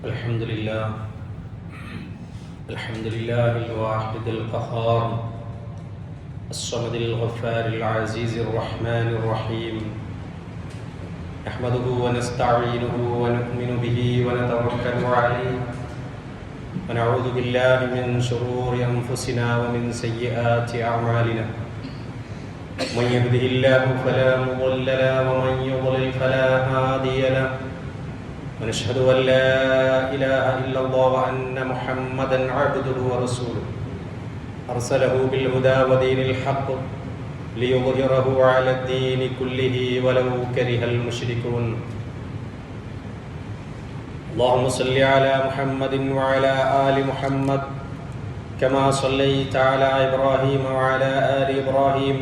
الحمد لله الواحد القهار الصمد الغفار العزيز الرحمن الرحيم نحمده ونستعينه ونؤمن به ونتوكل عليه ونعوذ بالله من شرور أنفسنا ومن سيئات أعمالنا من يهده الله فلا مضل له ومن يضلل فلا هادي له ونشهد أن لا إله إلا الله وأن محمدا عبده ورسوله أرسله بالهدى ودين الحق ليظهره على الدين كله ولو كره المشركون اللهم صل على محمد وعلى آل محمد كما صليت على إبراهيم وعلى آل إبراهيم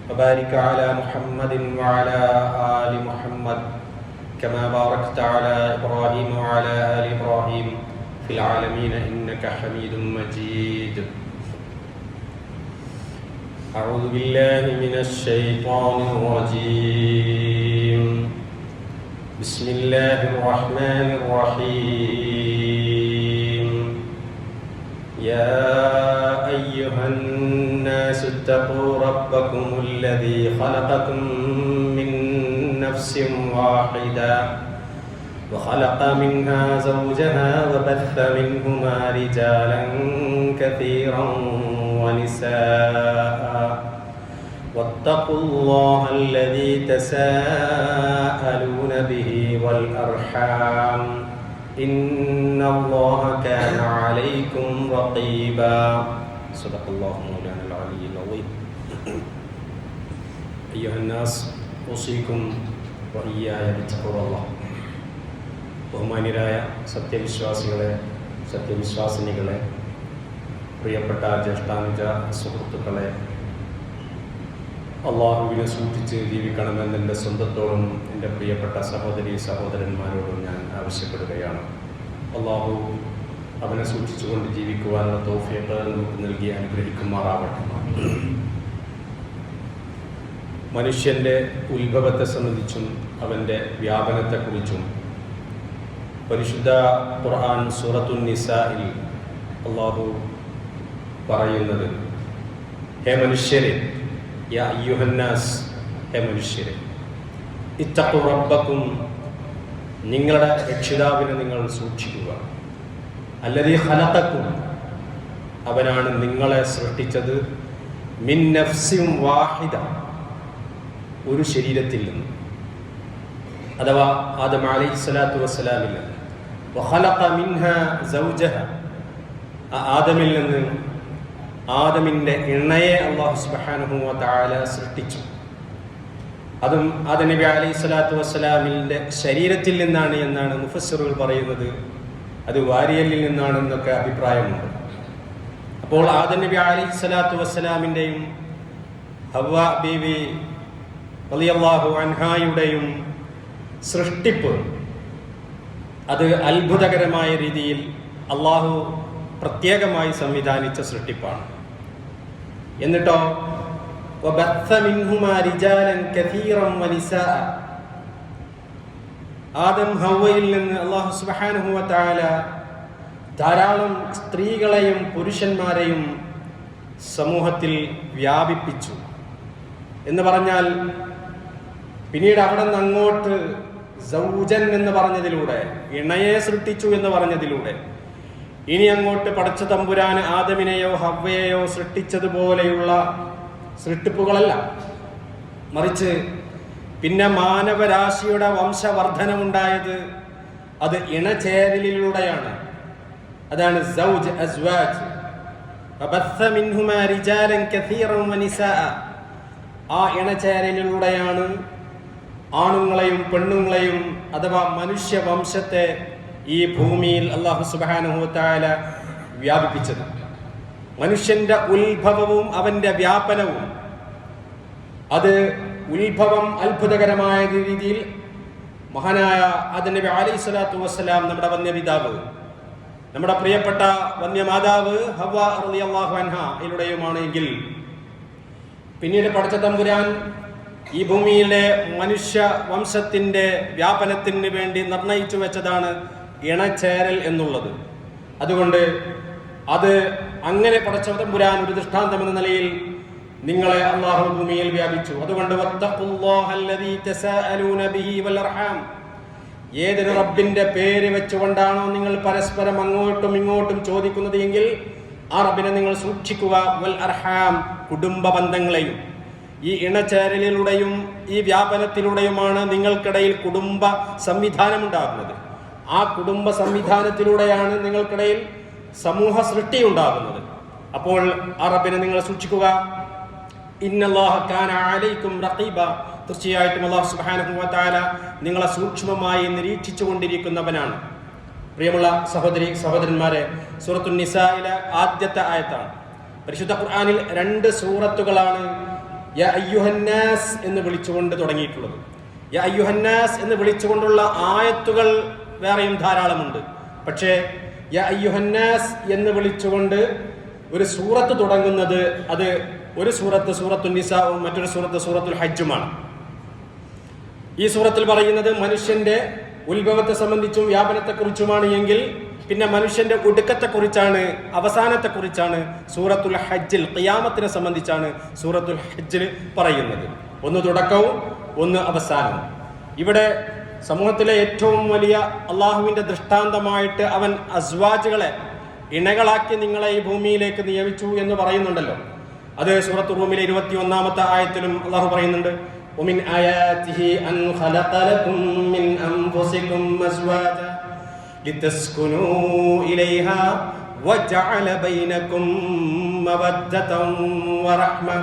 وبارك على محمد وعلى آل محمد كما باركت على إبراهيم وعلى آل إبراهيم في العالمين إنك حميد مجيد أعوذ بالله من الشيطان الرجيم بسم الله الرحمن الرحيم يا أيها الناس اتقوا ربكم الذي خلقكم من نفس واحدة وخلق منها زوجها وبث منهما رجالا كثيرا ونساء واتقوا الله الذي تساءلون به والأرحام إن الله كان عليكم رقيبا صدق الله مولانا العلي العظيم أيها الناس أوصيكم وإياي بتقوى الله ബഹുമാന്യരായ സത്യവിശ്വാസിനികളെ പ്രിയപ്പെട്ട ജ്യേഷ്ഠാനുജ സുഹൃത്തുക്കളെ, അള്ളാഹുവിനെ സൂക്ഷിച്ച് ജീവിക്കണമെന്ന് എൻ്റെ സ്വന്തത്തോടും എൻ്റെ പ്രിയപ്പെട്ട സഹോദരന്മാരോടും ഞാൻ ആവശ്യപ്പെടുകയാണ്. അള്ളാഹു അവനെ സൂക്ഷിച്ചുകൊണ്ട് ജീവിക്കുവാനുള്ള തൗഫീഖ് നമുക്ക് നൽകി അനുഗ്രഹിക്കുമാറാവട്ടെ. മനുഷ്യൻ്റെ ഉത്ഭവത്തെ സംബന്ധിച്ചും അവൻ്റെ വ്യാപനത്തെക്കുറിച്ചും പരിശുദ്ധ ഖുർആൻ സൂറത്തുൻ നിസാഇൽ അല്ലാഹു പറയുന്നത്, ഹേ മനുഷ്യരെ, യാ അയ്യുഹന്നാസ്, ഹേ മനുഷ്യരെ, ഇത്തഖു റബ്ബക്കും, നിങ്ങളുടെ രക്ഷിതാവിനെ നിങ്ങൾ സൂക്ഷിക്കുക. അല്ലദീ ഖലഖക്കും, അവനാണ് നിങ്ങളെ സൃഷ്ടിച്ചത്. മിൻ നഫ്സിൻ വാഹിദ, ഒരു ശരീരത്തിൽ നിന്ന്, അഥവാ ആദം അലൈഹിസ്സലാത്തു വസ്സലാമിൽ നിന്ന്. വഖലഖ മിൻഹാ സൗജഹ, ആദമിൽ നിന്ന് ആദമിൻ്റെ ഇണയെ അല്ലാഹു സുബ്ഹാനഹു വ തആല സൃഷ്ടിച്ചു. അതും ആദം നബി അലൈഹിസ്സലാത്തു വസ്സലാമിൻ്റെ ശരീരത്തിൽ നിന്നാണ് എന്നാണ് മുഫസ്സിറുകൾ പറയുന്നത്. അത് വാരിയലിൽ നിന്നാണെന്നൊക്കെ അഭിപ്രായമുണ്ട്. അപ്പോൾ ആദം നബി അലൈഹിസ്സലാത്തു വസ്സലാമിൻ്റെയും ഹവ്വ ബീവി റളിയല്ലാഹു അൻഹായുടെയും സൃഷ്ടിപ്പ് അത് അത്ഭുതകരമായ രീതിയിൽ അള്ളാഹു പ്രത്യേകമായി സംവിധാനിച്ച സൃഷ്ടിപ്പാണ്. എന്നിട്ടോ വബത്ഥ മിൻഹുമാ റിജാലൻ കസീറൻ വനിസാഅ, ആദം ഹവ്വയിൽ നിന്ന് അല്ലാഹു സുബ്ഹാനഹു വ തആല ധാരാളം സ്ത്രീകളെയും പുരുഷന്മാരെയും സമൂഹത്തിൽ വ്യാപിപ്പിച്ചു എന്ന് പറഞ്ഞാൽ, പിന്നീട് അവിടെ നിന്ന് അങ്ങോട്ട് സൗജൻ എന്ന് പറഞ്ഞതിലൂടെ, ഇണയെ സൃഷ്ടിച്ചു എന്ന് പറഞ്ഞതിലൂടെ, ഇനി അങ്ങോട്ട് പടച്ച തമ്പുരാൻ ആദമിനെയോ ഹവ്വയെയോ സൃഷ്ടിച്ചതുപോലെയുള്ള സൃഷ്ടിപ്പുകളല്ല, മറിച്ച് പിന്നെ മാനവരാശിയുടെ വംശവർദ്ധനമുണ്ടായത് അത് ഇണചേരലിലൂടെയാണ്. അതാണ് സൗജ്, അസ്വാജ്. ഫബത്ഥ മിൻഹുമാ റിജാലൻ കസീറൻ വനിസാഅ, ആ ഇണചേരലിലൂടെയാണ് ആണുങ്ങളെയും പെണ്ണുങ്ങളെയും അഥവാ മനുഷ്യവംശത്തെ ഈ ഭൂമിയിൽ അല്ലാഹു സുബ്ഹാനഹു വ തആല വ്യാപിപ്പിച്ചത്. മനുഷ്യന്റെ ഉത്ഭവവും അവന്റെ വ്യാപനവും, അത് ഉത്ഭവം അത്ഭുതകരമായ രീതിയിൽ മഹാനായ ആദം നബി അലൈഹിസ്സലാത്തു വസ്സലാം, നമ്മുടെ വന്യപിതാവ്, നമ്മുടെ പ്രിയപ്പെട്ട വന്യമാതാവ് ഹവ്വ റളിയല്ലാഹു അൻഹയിലൂടെയുമാണ് എങ്കിൽ, പിന്നീട് പടച്ച തമ്പുരാൻ ഈ ഭൂമിയിലെ മനുഷ്യ വംശത്തിന്റെ വ്യാപനത്തിന് വേണ്ടി നിർണയിച്ചു വെച്ചതാണ് ഇണചേരൽ എന്നുള്ളത്. അതുകൊണ്ട് അത് അങ്ങനെ പടച്ച തമ്പുരാൻ ഒരു ദൃഷ്ടാന്തം എന്ന നിലയിൽ നിങ്ങളെ അല്ലാഹു ഭൂമിയിൽ വ്യാപിച്ചു. അതുകൊണ്ട് വത്തഖുല്ലാഹല്ലദീ തസാഅലൂന ബിഹി വൽ അർഹാം, ഏതൊരു റബ്ബിന്റെ പേര് വെച്ചുകൊണ്ടാണോ നിങ്ങൾ പരസ്പരം അങ്ങോട്ടും ഇങ്ങോട്ടും ചോദിക്കുന്നത് എങ്കിൽ ആ റബ്ബിനെ നിങ്ങൾ സൂക്ഷിക്കുക. വൽ അർഹാം, കുടുംബ ബന്ധങ്ങളെയും. ഈ ഇണചേരലിലൂടെയും ഈ വ്യാപനത്തിലൂടെയുമാണ് നിങ്ങൾക്കിടയിൽ കുടുംബ സംവിധാനം ഉണ്ടാകുന്നത്. ആ കുടുംബ സംവിധാനത്തിലൂടെയാണ് നിങ്ങൾക്കിടയിൽ സമൂഹ സൃഷ്ടി ഉണ്ടാകുന്നത്. അപ്പോൾ ആ റബ്ബിനെ നിങ്ങൾ സൂക്ഷിക്കുക. ഇന്നല്ലാഹ കാന അലൈക്കും റഖീബ, തീർച്ചയായിട്ടും അല്ലാഹു സുബ്ഹാനഹു വ തആല നിങ്ങളെ സൂക്ഷ്മമായി നിരീക്ഷിച്ചു കൊണ്ടിരിക്കുന്നവനാണ്. പ്രിയമുള്ള സഹോദരന്മാരെ, സൂറത്തുൻ നിസായിലെ ആദ്യത്തെ ആയത്താണ്. പരിശുദ്ധ ഖുർആനിൽ 2 സൂറത്തുകളാണ് യാ അയ്യുഹന്നാസ് എന്ന് വിളിച്ചുകൊണ്ട് തുടങ്ങിയിട്ടുള്ളത്. യാ അയ്യുഹന്നാസ് എന്ന് വിളിച്ചുകൊണ്ടുള്ള ആയത്തുകൾ വേറെയും ധാരാളമുണ്ട്. പക്ഷേ യാ അയ്യുഹന്നാസ് എന്ന് വിളിച്ചുകൊണ്ട് ഒരു സൂറത്ത് തുടങ്ങുന്നത് അത് ഒരു സൂറത്ത് സൂറത്തുൻ നിസാഉം മറ്റൊരു സൂറത്ത് സൂറത്തുൽ ഹജ്ജുമാണ്. ഈ സൂറത്തിൽ പറയുന്നത് മനുഷ്യന്റെ ഉത്ഭവത്തെ സംബന്ധിച്ചും വ്യാപനത്തെക്കുറിച്ചുമാണ് എങ്കിൽ പിന്നെ മനുഷ്യന്റെ ഒടുക്കത്തെക്കുറിച്ചാണ്, അവസാനത്തെക്കുറിച്ചാണ് സൂറത്തുൽ ഹജ്ജിൽ, ഖിയാമത്തിനെ സംബന്ധിച്ചാണ് സൂറത്തുൽ ഹജ്ജിൽ പറയുന്നത്. ഒന്ന് തുടക്കവും ഒന്ന് അവസാനവും. ഇവിടെ സമൂഹത്തിലെ ഏറ്റവും വലിയ അള്ളാഹുവിന്റെ ദൃഷ്ടാന്തമായിട്ട് അവൻ അസ്വാജുകളെ, ഇണകളാക്കി നിങ്ങളെ ഈ ഭൂമിയിലേക്ക് നിയമിച്ചു എന്ന് പറയുന്നുണ്ടല്ലോ. അത് സൂറത്തുർ റൂമിലെ 21-ാമത്തെ ആയത്തിലും അള്ളാഹു പറയുന്നുണ്ട്. ومن آياته أن خلق لكم من أنفسكم أزواجا لتسكنوا إليها وجعل بينكم مودة ورحمة.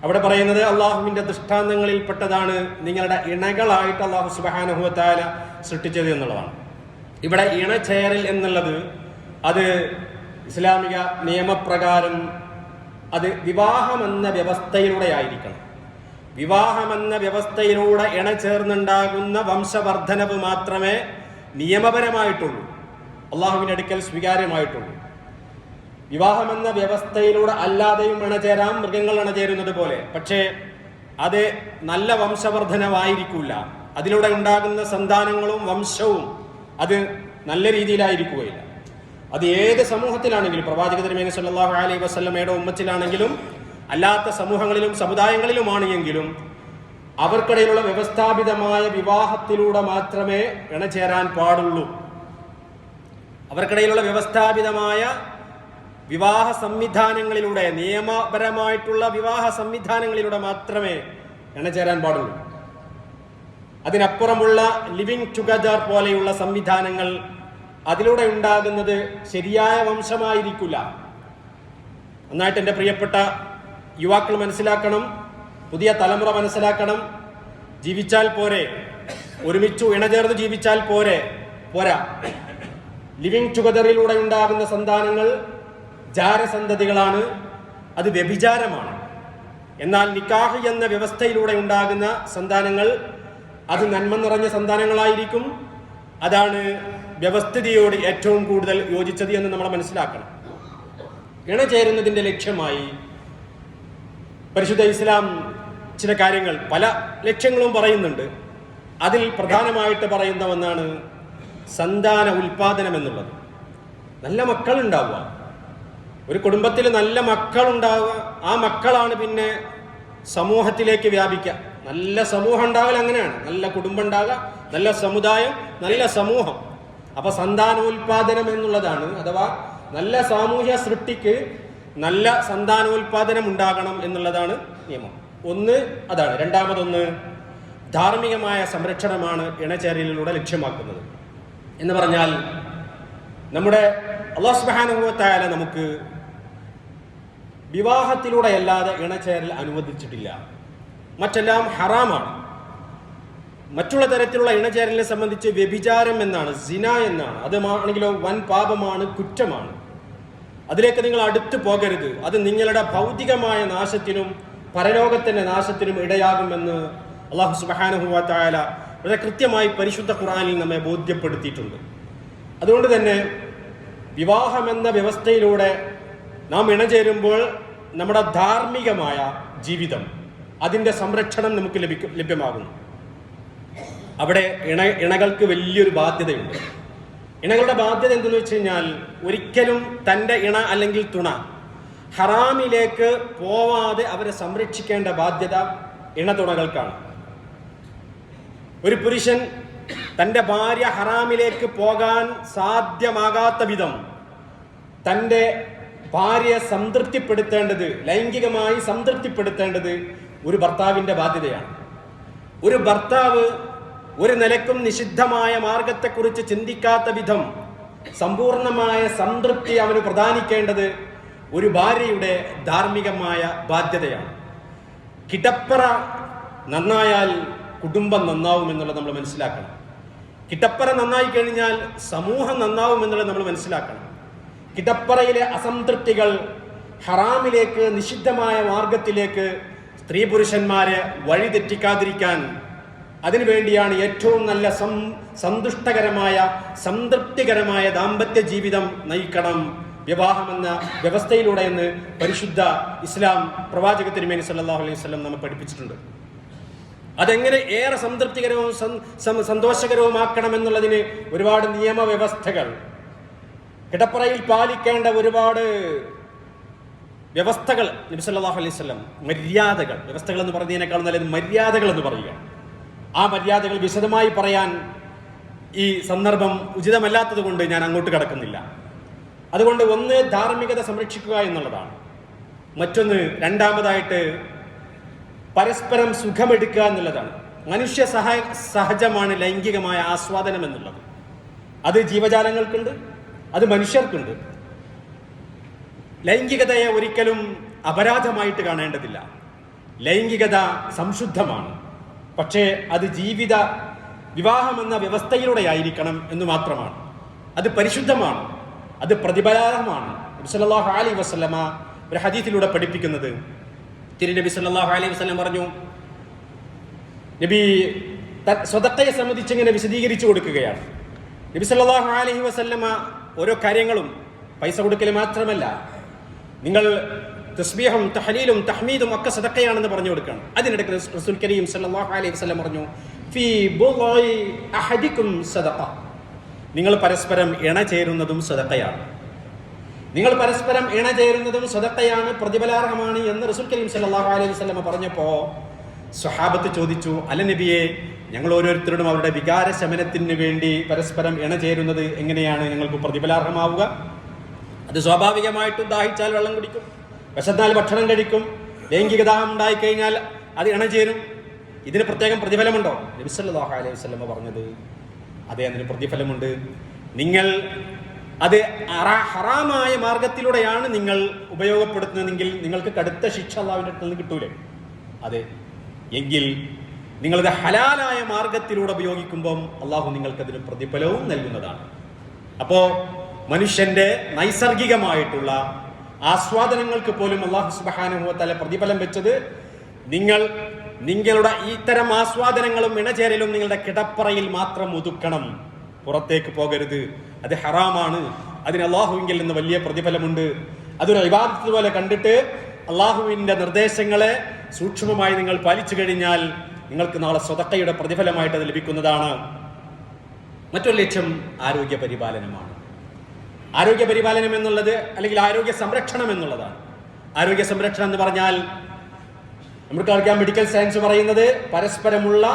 അവിടെ പറയുന്നത് അള്ളാഹുവിന്റെ ദൃഷ്ടാന്തങ്ങളിൽപ്പെട്ടതാണ് നിങ്ങളുടെ ഇണകളായിട്ട് അള്ളാഹു സുബ്ഹാനഹു വ തആല സൃഷ്ടിച്ചത് എന്നുള്ളതാണ്. ഇവിടെ ഇണചേരൽ എന്നുള്ളത് അത് ഇസ്ലാമിക നിയമപ്രകാരം അത് വിവാഹമെന്ന വ്യവസ്ഥയിലൂടെ ആയിരിക്കണം. വിവാഹമെന്ന വ്യവസ്ഥയിലൂടെ ഇണചേർന്നുണ്ടാകുന്ന വംശവർദ്ധനവ് മാത്രമേ നിയമപരമായിട്ടുള്ളൂ, അള്ളാഹുവിന്റെ അടുക്കൽ സ്വീകാര്യമായിട്ടുള്ളൂ. വിവാഹമെന്ന വ്യവസ്ഥയിലൂടെ അല്ലാതെയും ഇണചേരാം, മൃഗങ്ങൾ ഇണചേരുന്നത് പോലെ. പക്ഷേ അത് നല്ല വംശവർദ്ധനവായിരിക്കില്ല. അതിലൂടെ ഉണ്ടാകുന്ന സന്താനങ്ങളും വംശവും അത് നല്ല രീതിയിലായിരിക്കുകയില്ല. അത് ഏത് സമൂഹത്തിലാണെങ്കിലും, പ്രവാചക തിരുമേനി സല്ലല്ലാഹു അലൈഹി വസല്ലമയുടെ ഉമ്മത്തിലാണെങ്കിലും അല്ലാത്ത സമൂഹങ്ങളിലും സമുദായങ്ങളിലുമാണ് എങ്കിലും അവർക്കിടയിലുള്ള വ്യവസ്ഥാപിതമായ വിവാഹത്തിലൂടെ മാത്രമേ ഇണചേരാൻ പാടുള്ളൂ. അവർക്കിടയിലുള്ള വ്യവസ്ഥാപിതമായ വിവാഹ സംവിധാനങ്ങളിലൂടെ, നിയമപരമായിട്ടുള്ള വിവാഹ സംവിധാനങ്ങളിലൂടെ മാത്രമേ ഇണചേരാൻ പാടുള്ളൂ. അതിനപ്പുറമുള്ള ലിവിങ് ടുഗദർ പോലെയുള്ള സംവിധാനങ്ങൾ അതിലൂടെ ഉണ്ടാകുന്നത് ശരിയായ വംശമായിരിക്കില്ല. നന്നായിട്ട് എൻ്റെ പ്രിയപ്പെട്ട യുവാക്കൾ മനസ്സിലാക്കണം, പുതിയ തലമുറ മനസ്സിലാക്കണം. ജീവിച്ചാൽ പോരെ, ഒരുമിച്ചു ഇണചേർന്ന് ജീവിച്ചാൽ പോരാ. ലിവിങ് ടുഗദറിലൂടെ ഉണ്ടാകുന്ന സന്താനങ്ങൾ ജാരസന്തതികളാണ്, അത് വ്യഭിചാരമാണ്. എന്നാൽ നിക്കാഹ് എന്ന വ്യവസ്ഥയിലൂടെ ഉണ്ടാകുന്ന സന്താനങ്ങൾ അത് നന്മ നിറഞ്ഞ സന്താനങ്ങളായിരിക്കും. അതാണ് വ്യവസ്ഥിതിയോട് ഏറ്റവും കൂടുതൽ യോജിച്ചത് എന്ന് നമ്മൾ മനസ്സിലാക്കണം. ഇണചേരുന്നതിൻ്റെ ലക്ഷ്യമായി പരിശുദ്ധ ഇസ്ലാം ചില കാര്യങ്ങൾ, പല ലക്ഷ്യങ്ങളും പറയുന്നുണ്ട്. അതിൽ പ്രധാനമായിട്ട് പറയുന്ന ഒന്നാണ് സന്താന ഉൽപാദനം എന്നുള്ളത്. നല്ല മക്കളുണ്ടാവുക, ഒരു കുടുംബത്തിൽ നല്ല മക്കളുണ്ടാവുക, ആ മക്കളാണ് പിന്നെ സമൂഹത്തിലേക്ക് വ്യാപിക്കുക. നല്ല സമൂഹം ഉണ്ടാകൽ അങ്ങനെയാണ്, നല്ല കുടുംബം ഉണ്ടാകുക, നല്ല സമുദായം, നല്ല സമൂഹം. അപ്പൊ സന്താനോൽപാദനം എന്നുള്ളതാണ്, അഥവാ നല്ല സാമൂഹ്യ സൃഷ്ടിക്ക് നല്ല സന്താനോൽപാദനം ഉണ്ടാകണം എന്നുള്ളതാണ് നിയമം. ഒന്ന് അതാണ്. രണ്ടാമതൊന്ന് ധാർമ്മികമായ സംരക്ഷണമാണ് ഇണചേരലിലൂടെ ലക്ഷ്യമാക്കുന്നത്. എന്ന് പറഞ്ഞാൽ നമ്മുടെ അല്ലാഹു സുബ്ഹാനഹു വ തആല നമുക്ക് വിവാഹത്തിലൂടെ അല്ലാതെ ഇണചേരൽ അനുവദിച്ചിട്ടില്ല. മറ്റെല്ലാം ഹറാമാണ്. മറ്റുള്ള തരത്തിലുള്ള ഇണചേരലിനെ സംബന്ധിച്ച് വ്യഭിചാരം എന്നാണ്, സിന എന്നാണ്. അത് ആണെങ്കിലോ വൻ പാപമാണ്, കുറ്റമാണ്. അതിലേക്ക് നിങ്ങൾ അടുത്തു പോകരുത്. അത് നിങ്ങളുടെ ഭൗതികമായ നാശത്തിനും പരലോകത്തിന്റെ നാശത്തിനും ഇടയാകുമെന്ന് അല്ലാഹു സുബ്ഹാനഹു വ തആല വളരെ കൃത്യമായി പരിശുദ്ധ ഖുർആനിൽ നമ്മെ ബോധ്യപ്പെടുത്തിയിട്ടുണ്ട്. അതുകൊണ്ട് തന്നെ വിവാഹമെന്ന വ്യവസ്ഥയിലൂടെ നാം ഇണചേരുമ്പോൾ നമ്മുടെ ധാർമ്മികമായ ജീവിതം, അതിൻ്റെ സംരക്ഷണം നമുക്ക് ലഭ്യമാകുന്നു. അവിടെ ഇണകൾക്ക് വലിയൊരു ബാധ്യതയുണ്ട്. ഇണകളുടെ ബാധ്യത എന്തെന്ന് വെച്ച് കഴിഞ്ഞാൽ ഒരിക്കലും തൻ്റെ ഇണ അല്ലെങ്കിൽ തുണ ഹറാമിലേക്ക് പോവാതെ അവരെ സംരക്ഷിക്കേണ്ട ബാധ്യത ഇണതുണകൾക്കാണ്. ഒരു പുരുഷൻ തൻ്റെ ഭാര്യ ഹറാമിലേക്ക് പോകാൻ സാധ്യമാകാത്ത വിധം തൻ്റെ ഭാര്യയെ സംതൃപ്തിപ്പെടുത്തേണ്ടത്, ലൈംഗികമായി സംതൃപ്തിപ്പെടുത്തേണ്ടത് ഒരു ഭർത്താവിൻ്റെ ബാധ്യതയാണ്. ഒരു ഭർത്താവ് ഒരു നിലക്കും നിഷിദ്ധമായ മാർഗത്തെക്കുറിച്ച് ചിന്തിക്കാത്ത വിധം സമ്പൂർണമായ സംതൃപ്തി അവന് പ്രദാനിക്കേണ്ടത് ഒരു ഭാര്യയുടെ ധാർമ്മികമായ ബാധ്യതയാണ്. കിടപ്പറ നന്നായാൽ കുടുംബം നന്നാവുമെന്നുള്ളത് നമ്മൾ മനസ്സിലാക്കണം. കിടപ്പറ നന്നായി കഴിഞ്ഞാൽ സമൂഹം നന്നാവുമെന്നുള്ളത് നമ്മൾ മനസ്സിലാക്കണം. കിടപ്പറയിലെ അസംതൃപ്തികൾ ഹറാമിലേക്ക്, നിഷിദ്ധമായ മാർഗത്തിലേക്ക് സ്ത്രീ പുരുഷന്മാരെ വഴിതെറ്റിക്കാതിരിക്കാൻ അതിനുവേണ്ടിയാണ് ഏറ്റവും നല്ല സന്തുഷ്ടകരമായ സംതൃപ്തികരമായ ദാമ്പത്യ ജീവിതം നയിക്കണം വിവാഹമെന്ന വ്യവസ്ഥയിലൂടെ എന്ന് പരിശുദ്ധ ഇസ്ലാം പ്രവാചക തിരുമേനി സല്ലല്ലാഹു അലൈഹി വസല്ലം നമ്മെ പഠിപ്പിച്ചിട്ടുണ്ട്. അതെങ്ങനെ ഏറെ സംതൃപ്തികരവും സന്തോഷകരവുമാക്കണമെന്നുള്ളതിന് ഒരുപാട് നിയമവ്യവസ്ഥകൾ, കിടപ്പറയിൽ പാലിക്കേണ്ട ഒരുപാട് വ്യവസ്ഥകൾ നബി സല്ലല്ലാഹു അലൈഹി വസല്ലം, മര്യാദകൾ, വ്യവസ്ഥകൾ എന്ന് പറയുന്നതിനേക്കാൾ നല്ലത് മര്യാദകൾ എന്ന് പറയുക. ആ മര്യാദകൾ വിശദമായി പറയാൻ ഈ സന്ദർഭം ഉചിതമല്ലാത്തത് കൊണ്ട് ഞാൻ അങ്ങോട്ട് കടക്കുന്നില്ല. അതുകൊണ്ട് ഒന്ന്, ധാർമ്മികത സംരക്ഷിക്കുക എന്നുള്ളതാണ്. മറ്റൊന്ന്, രണ്ടാമതായിട്ട് പരസ്പരം സുഖമെടുക്കുക എന്നുള്ളതാണ്. മനുഷ്യ സഹജമാണ് ലൈംഗികമായ ആസ്വാദനം എന്നുള്ളത്. അത് ജീവജാലങ്ങൾക്കുണ്ട്, അത് മനുഷ്യർക്കുണ്ട്. ലൈംഗികതയെ ഒരിക്കലും അപരാധമായിട്ട് കാണേണ്ടതില്ല. ലൈംഗികത സംശുദ്ധമാണ്. പക്ഷേ അത് വിവാഹമെന്ന വ്യവസ്ഥയിലൂടെ ആയിരിക്കണം എന്ന് മാത്രമാണ്. അത് പരിശുദ്ധമാണ്, അത് പ്രതിഫലാർഹമാണ്. നബി സല്ലല്ലാഹു അലൈഹി വസല്ലമ ഒരു ഹദീസിലൂടെ പഠിപ്പിക്കുന്നത്, തിരുനബി സല്ലല്ലാഹു അലൈഹി വസല്ലം പറഞ്ഞു, നബി സ്വതക്കയെ സംബന്ധിച്ച് ഇങ്ങനെ വിശദീകരിച്ചു കൊടുക്കുകയാണ്. നബി സല്ലല്ലാഹു അലൈഹി വസല്ലമ ഓരോ കാര്യങ്ങളും, പൈസ കൊടുക്കൽ മാത്രമല്ല, നിങ്ങൾ തസ്ബീഹും തഹ്ലീലും തഹ്മീദും ഒക്കെ സദഖയാണെന്ന് പറഞ്ഞു കൊടുക്കണം. അതിനിടയ്ക്ക് റസൂൽ കരീം സല്ലല്ലാഹു അലൈഹി വസല്ലം പറഞ്ഞു, ഫീ ബുളൈ അഹദികും സദഖ, നിങ്ങൾ പരസ്പരം ഇണ ചേരുന്നതും സദഖയാണ്. നിങ്ങൾ പരസ്പരം ഇണ ചേരുന്നതും സദഖയാണ്, പ്രതിഫലാർഹമാണ് എന്ന് റസൂൽ കരീം സല്ലല്ലാഹു അലൈഹി വസല്ലം പറഞ്ഞപ്പോൾ സ്വഹാബത്ത് ചോദിച്ചു, അല്ല നബിയെ, ഞങ്ങൾ ഓരോരുത്തരോടും അവരുടെ വികാര ശമനത്തിന് വേണ്ടി പരസ്പരം ഇണ ചേരുന്നത് എങ്ങനെയാണ് ഞങ്ങൾക്ക് പ്രതിഫലാർഹമാവുക? അത് സ്വാഭാവികമായിട്ടും ദാഹിച്ചാൽ വെള്ളം കുടിക്കും, വിശന്നാൽ ഭക്ഷണം കഴിക്കും, ലൈംഗികദാഹം ഉണ്ടായിക്കഴിഞ്ഞാൽ അത് ഇണചേരും. ഇതിന് പ്രത്യേകം പ്രതിഫലമുണ്ടോ? നബി സല്ലല്ലാഹു അലൈഹി വസല്ലം പറഞ്ഞത്, അതെ, അതിന് പ്രതിഫലമുണ്ട്. നിങ്ങൾ അത് ഹറാമായ മാർഗത്തിലൂടെയാണ് നിങ്ങൾ ഉപയോഗപ്പെടുത്തുന്നതെങ്കിൽ നിങ്ങൾക്ക് കടുത്ത ശിക്ഷ അല്ലാഹുവിന്റെ അടുത്ത് നിന്ന് കിട്ടൂലേ? അതെ, എങ്കിൽ നിങ്ങളത് ഹലാലായ മാർഗത്തിലൂടെ ഉപയോഗിക്കുമ്പം അള്ളാഹു നിങ്ങൾക്കതിന് പ്രതിഫലവും നൽകുന്നതാണ്. അപ്പോ മനുഷ്യന്റെ നൈസർഗികമായിട്ടുള്ള ആസ്വാദനങ്ങൾക്ക് പോലും അല്ലാഹു സുബ്ഹാനഹു വ തആല പ്രതിഫലം വെച്ചത് നിങ്ങളുടെ ഇത്തരം ആസ്വാദനങ്ങളും ഇണചേരലും നിങ്ങളുടെ കിടപ്പറയിൽ മാത്രം ഒതുക്കണം, പുറത്തേക്ക് പോകരുത്. അത് ഹറാമാണ്, അതിന് അള്ളാഹുവിങ്കിൽ നിന്ന് വലിയ പ്രതിഫലമുണ്ട്. അതൊരു ഇബാദത്ത് പോലെ കണ്ടിട്ട് അള്ളാഹുവിന്റെ നിർദ്ദേശങ്ങളെ സൂക്ഷ്മമായി നിങ്ങൾ പാലിച്ചു കഴിഞ്ഞാൽ നിങ്ങൾക്ക് നാളെ സ്വതക്കയുടെ പ്രതിഫലമായിട്ട് അത് ലഭിക്കുന്നതാണ്. മറ്റൊരു ലക്ഷ്യം ആരോഗ്യ പരിപാലനമാണ്. ആരോഗ്യ പരിപാലനം എന്നുള്ളത്, അല്ലെങ്കിൽ ആരോഗ്യ സംരക്ഷണം എന്നുള്ളതാണ്. ആരോഗ്യ സംരക്ഷണം എന്ന് പറഞ്ഞാൽ നമുക്ക് മെഡിക്കൽ സയൻസ് പറയുന്നത് പരസ്പരമുള്ള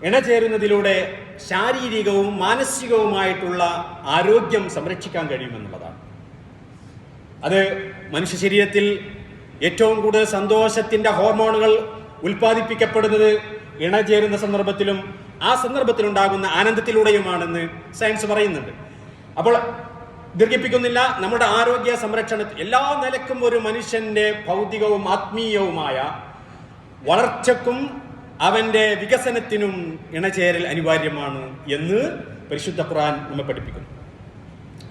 ഇണചേരുന്നതിലൂടെ ശാരീരികവും മാനസികവുമായിട്ടുള്ള ആരോഗ്യം സംരക്ഷിക്കാൻ കഴിയുമെന്നുള്ളതാണ്. അത് മനുഷ്യ ശരീരത്തിൽ ഏറ്റവും കൂടുതൽ സന്തോഷത്തിന്റെ ഹോർമോണുകൾ ഉൽപ്പാദിപ്പിക്കപ്പെടുന്നത് ഇണചേരുന്ന സന്ദർഭത്തിലും ആ സന്ദർഭത്തിലുണ്ടാകുന്ന ആനന്ദത്തിലൂടെയുമാണെന്ന് സയൻസ് പറയുന്നുണ്ട്. അപ്പോൾ ദീർഘിപ്പിക്കുന്നില്ല, നമ്മുടെ ആരോഗ്യ സംരക്ഷണത്തിൽ എല്ലാ നിലക്കും ഒരു മനുഷ്യന്റെ ഭൗതികവും ആത്മീയവുമായ വളർച്ചക്കും അവന്റെ വികസനത്തിനും ഇണചേരൽ അനിവാര്യമാണ് എന്ന് പരിശുദ്ധ ഖുർആൻ നമ്മെ പഠിപ്പിക്കുന്നു.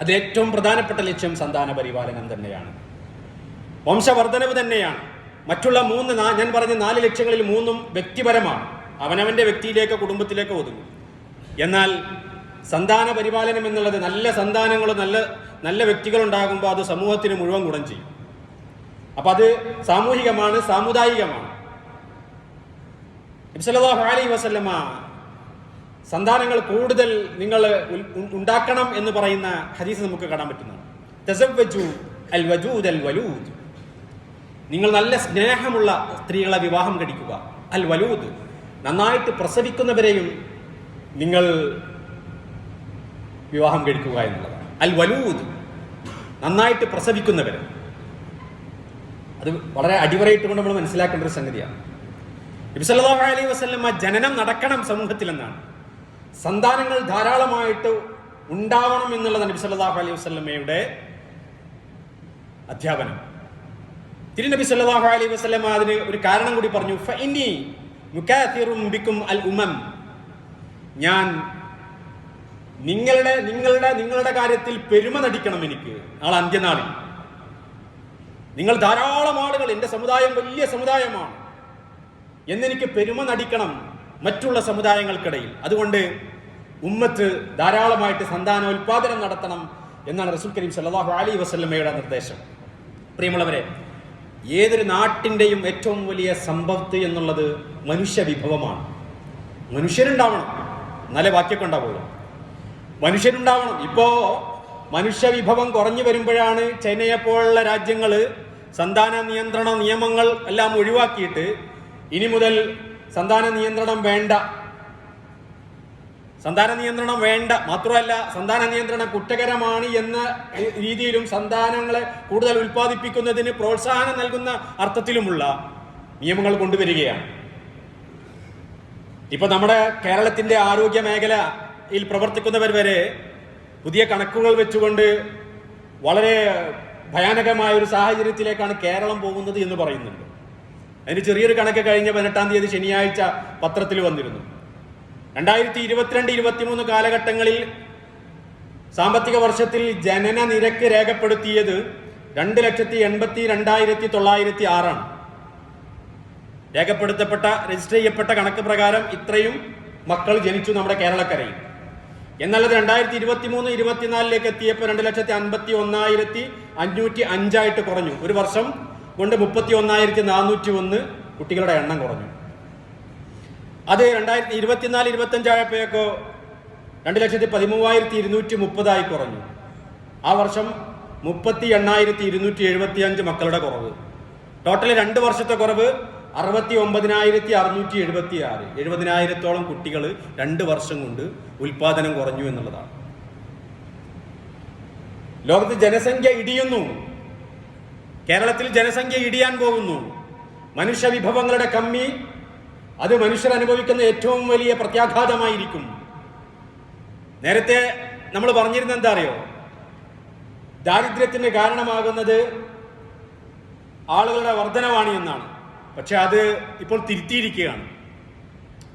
അതിൽ ഏറ്റവും പ്രധാനപ്പെട്ട ലക്ഷ്യം സന്താന പരിപാലനം തന്നെയാണ്, വംശവർദ്ധനവ് തന്നെയാണ്. മറ്റുള്ള ഞാൻ പറഞ്ഞ 4 ലക്ഷ്യങ്ങളിൽ 3 വ്യക്തിപരമാണ്, അവനവന്റെ വ്യക്തിയിലേക്ക് കുടുംബത്തിലേക്ക് ഒതുങ്ങും. എന്നാൽ സന്താന പരിപാലനം എന്നുള്ളത്, നല്ല സന്താനങ്ങളും നല്ല വ്യക്തികളുണ്ടാകുമ്പോൾ അത് സമൂഹത്തിന് മുഴുവൻ ഗുണം ചെയ്യും. അപ്പൊ അത് സാമൂഹികമാണ്, സാമുദായികമാണ്. നബി സല്ലല്ലാഹു അലൈഹി വസല്ലമ സന്താനങ്ങൾ കൂടുതൽ നിങ്ങൾ ഉണ്ടാക്കണം എന്ന് പറയുന്ന ഹദീസ് നമുക്ക് കാണാൻ പറ്റുന്നതാണ്. തസവ്വജു അൽ വജൂദ് അൽ വലൂദ്, നിങ്ങൾ നല്ല സ്നേഹമുള്ള സ്ത്രീകളെ വിവാഹം കഴിക്കുക. അൽ വലൂദ്, നന്നായിട്ട് പ്രസവിക്കുന്നവരെയും നിങ്ങൾ വിവാഹം കഴിക്കുക എന്നുള്ളതാണ്. അൽ വലൂദ്, നന്നായിട്ട് പ്രസവിക്കുന്നവർ. അത് വളരെ അടിവരയിട്ടുകൊണ്ട് നമ്മൾ മനസ്സിലാക്കേണ്ട ഒരു സംഗതിയാണ്. നബി സല്ലല്ലാഹു അലൈഹി വസല്ലം ജനനം നടക്കണം സമൂഹത്തിൽ എന്നാണ്, സന്താനങ്ങൾ ധാരാളമായിട്ട് ഉണ്ടാവണം എന്നുള്ളത് നബി സല്ലല്ലാഹു അലൈഹി വസല്ലമയുടെ അധ്യാപനം. തിരുനബി സല്ലല്ലാഹു അലൈഹി വസല്ലം അതിന് ഒരു കാരണം കൂടി പറഞ്ഞു. ഫഇന്നി മുകാതിറും ബിക്കും അൽ ഉമം, ഞാൻ നിങ്ങളുടെ കാര്യത്തിൽ പെരുമ നടിക്കണം എനിക്ക് നാളെ അന്ത്യനാളിൽ. നിങ്ങൾ ധാരാളം ആളുകൾ, എൻ്റെ സമുദായം വലിയ സമുദായമാണ് എന്നെനിക്ക് പെരുമ നടിക്കണം മറ്റുള്ള സമുദായങ്ങൾക്കിടയിൽ. അതുകൊണ്ട് ഉമ്മത്ത് ധാരാളമായിട്ട് സന്താനോൽപാദനം നടത്തണം എന്നാണ് റസൂൽ കരീം സല്ലല്ലാഹു അലൈഹി വസല്ലമയുടെ നിർദ്ദേശം. പ്രിയമുള്ളവരെ, ഏതൊരു നാട്ടിൻ്റെയും ഏറ്റവും വലിയ സമ്പത്ത് എന്നുള്ളത് മനുഷ്യ വിഭവമാണ്. മനുഷ്യരുണ്ടാവണം, എന്നാലേ ബാക്കിയൊക്കെ ഉണ്ടാവുള്ളൂ. മനുഷ്യരുണ്ടാവണം. ഇപ്പോ മനുഷ്യ വിഭവം കുറഞ്ഞു വരുമ്പോഴാണ് ചൈനയെപ്പോലുള്ള രാജ്യങ്ങൾ സന്താന നിയന്ത്രണ നിയമങ്ങൾ എല്ലാം ഒഴിവാക്കിയിട്ട് ഇനി മുതൽ സന്താന നിയന്ത്രണം വേണ്ട, മാത്രമല്ല സന്താന നിയന്ത്രണം കുറ്റകരമാണ് എന്ന രീതിയിലും സന്താനങ്ങളെ കൂടുതൽ ഉൽപ്പാദിപ്പിക്കുന്നതിന് പ്രോത്സാഹനം നൽകുന്ന അർത്ഥത്തിലുമുള്ള നിയമങ്ങൾ കൊണ്ടുവരികയാണ്. ഇപ്പൊ നമ്മുടെ കേരളത്തിന്റെ ആരോഗ്യ മേഖലയിൽ പ്രവർത്തിക്കുന്നവർ വരെ പുതിയ കണക്കുകൾ വെച്ചുകൊണ്ട് വളരെ ഭയാനകമായ ഒരു സാഹചര്യത്തിലേക്കാണ് കേരളം പോകുന്നത് എന്ന് പറയുന്നുണ്ട്. അതിന് ചെറിയൊരു കണക്ക് കഴിഞ്ഞ 18-ാം തീയതി ശനിയാഴ്ച പത്രത്തിൽ വന്നിരുന്നു. 2022-23 കാലഘട്ടങ്ങളിൽ സാമ്പത്തിക വർഷത്തിൽ ജനന നിരക്ക് രേഖപ്പെടുത്തിയത് 2,82,906 രേഖപ്പെടുത്തപ്പെട്ട രജിസ്റ്റർ ചെയ്യപ്പെട്ട കണക്ക് പ്രകാരം ഇത്രയും മക്കൾ ജനിച്ചു നമ്മുടെ കേരളക്കരയിൽ. എന്നാൽ 2023-24 എത്തിയപ്പോൾ 2,51,505 കുറഞ്ഞു. ഒരു വർഷം കൊണ്ട് 31,401 കുട്ടികളുടെ എണ്ണം കുറഞ്ഞു. അത് 2024-25 ആയപ്പോഴേക്കോ 2,13,230 കുറഞ്ഞു. ആ വർഷം 38,275 മക്കളുടെ കുറവ്. ടോട്ടൽ 2 വർഷത്തെ കുറവ് 69,676. 70,000-ഓളം കുട്ടികൾ 2 വർഷം കൊണ്ട് ഉൽപാദനം കുറഞ്ഞു എന്നുള്ളതാണ്. ലോകത്ത് ജനസംഖ്യ ഇടിയുന്നു. കേരളത്തിൽ ജനസംഖ്യ ഇടിയാൻ പോകുന്നു. മനുഷ്യ വിഭവങ്ങളുടെ കമ്മി അത് മനുഷ്യർ അനുഭവിക്കുന്ന ഏറ്റവും വലിയ പ്രത്യാഘാതമായിരിക്കും. നേരത്തെ നമ്മൾ പറഞ്ഞിരുന്നത് എന്താ അറിയോ? ദാരിദ്ര്യത്തിന് കാരണമാകുന്നത് ആളുകളുടെ വർധനവാണ് എന്നാണ്. പക്ഷെ അത് ഇപ്പോൾ തിരുത്തിയിരിക്കുകയാണ്.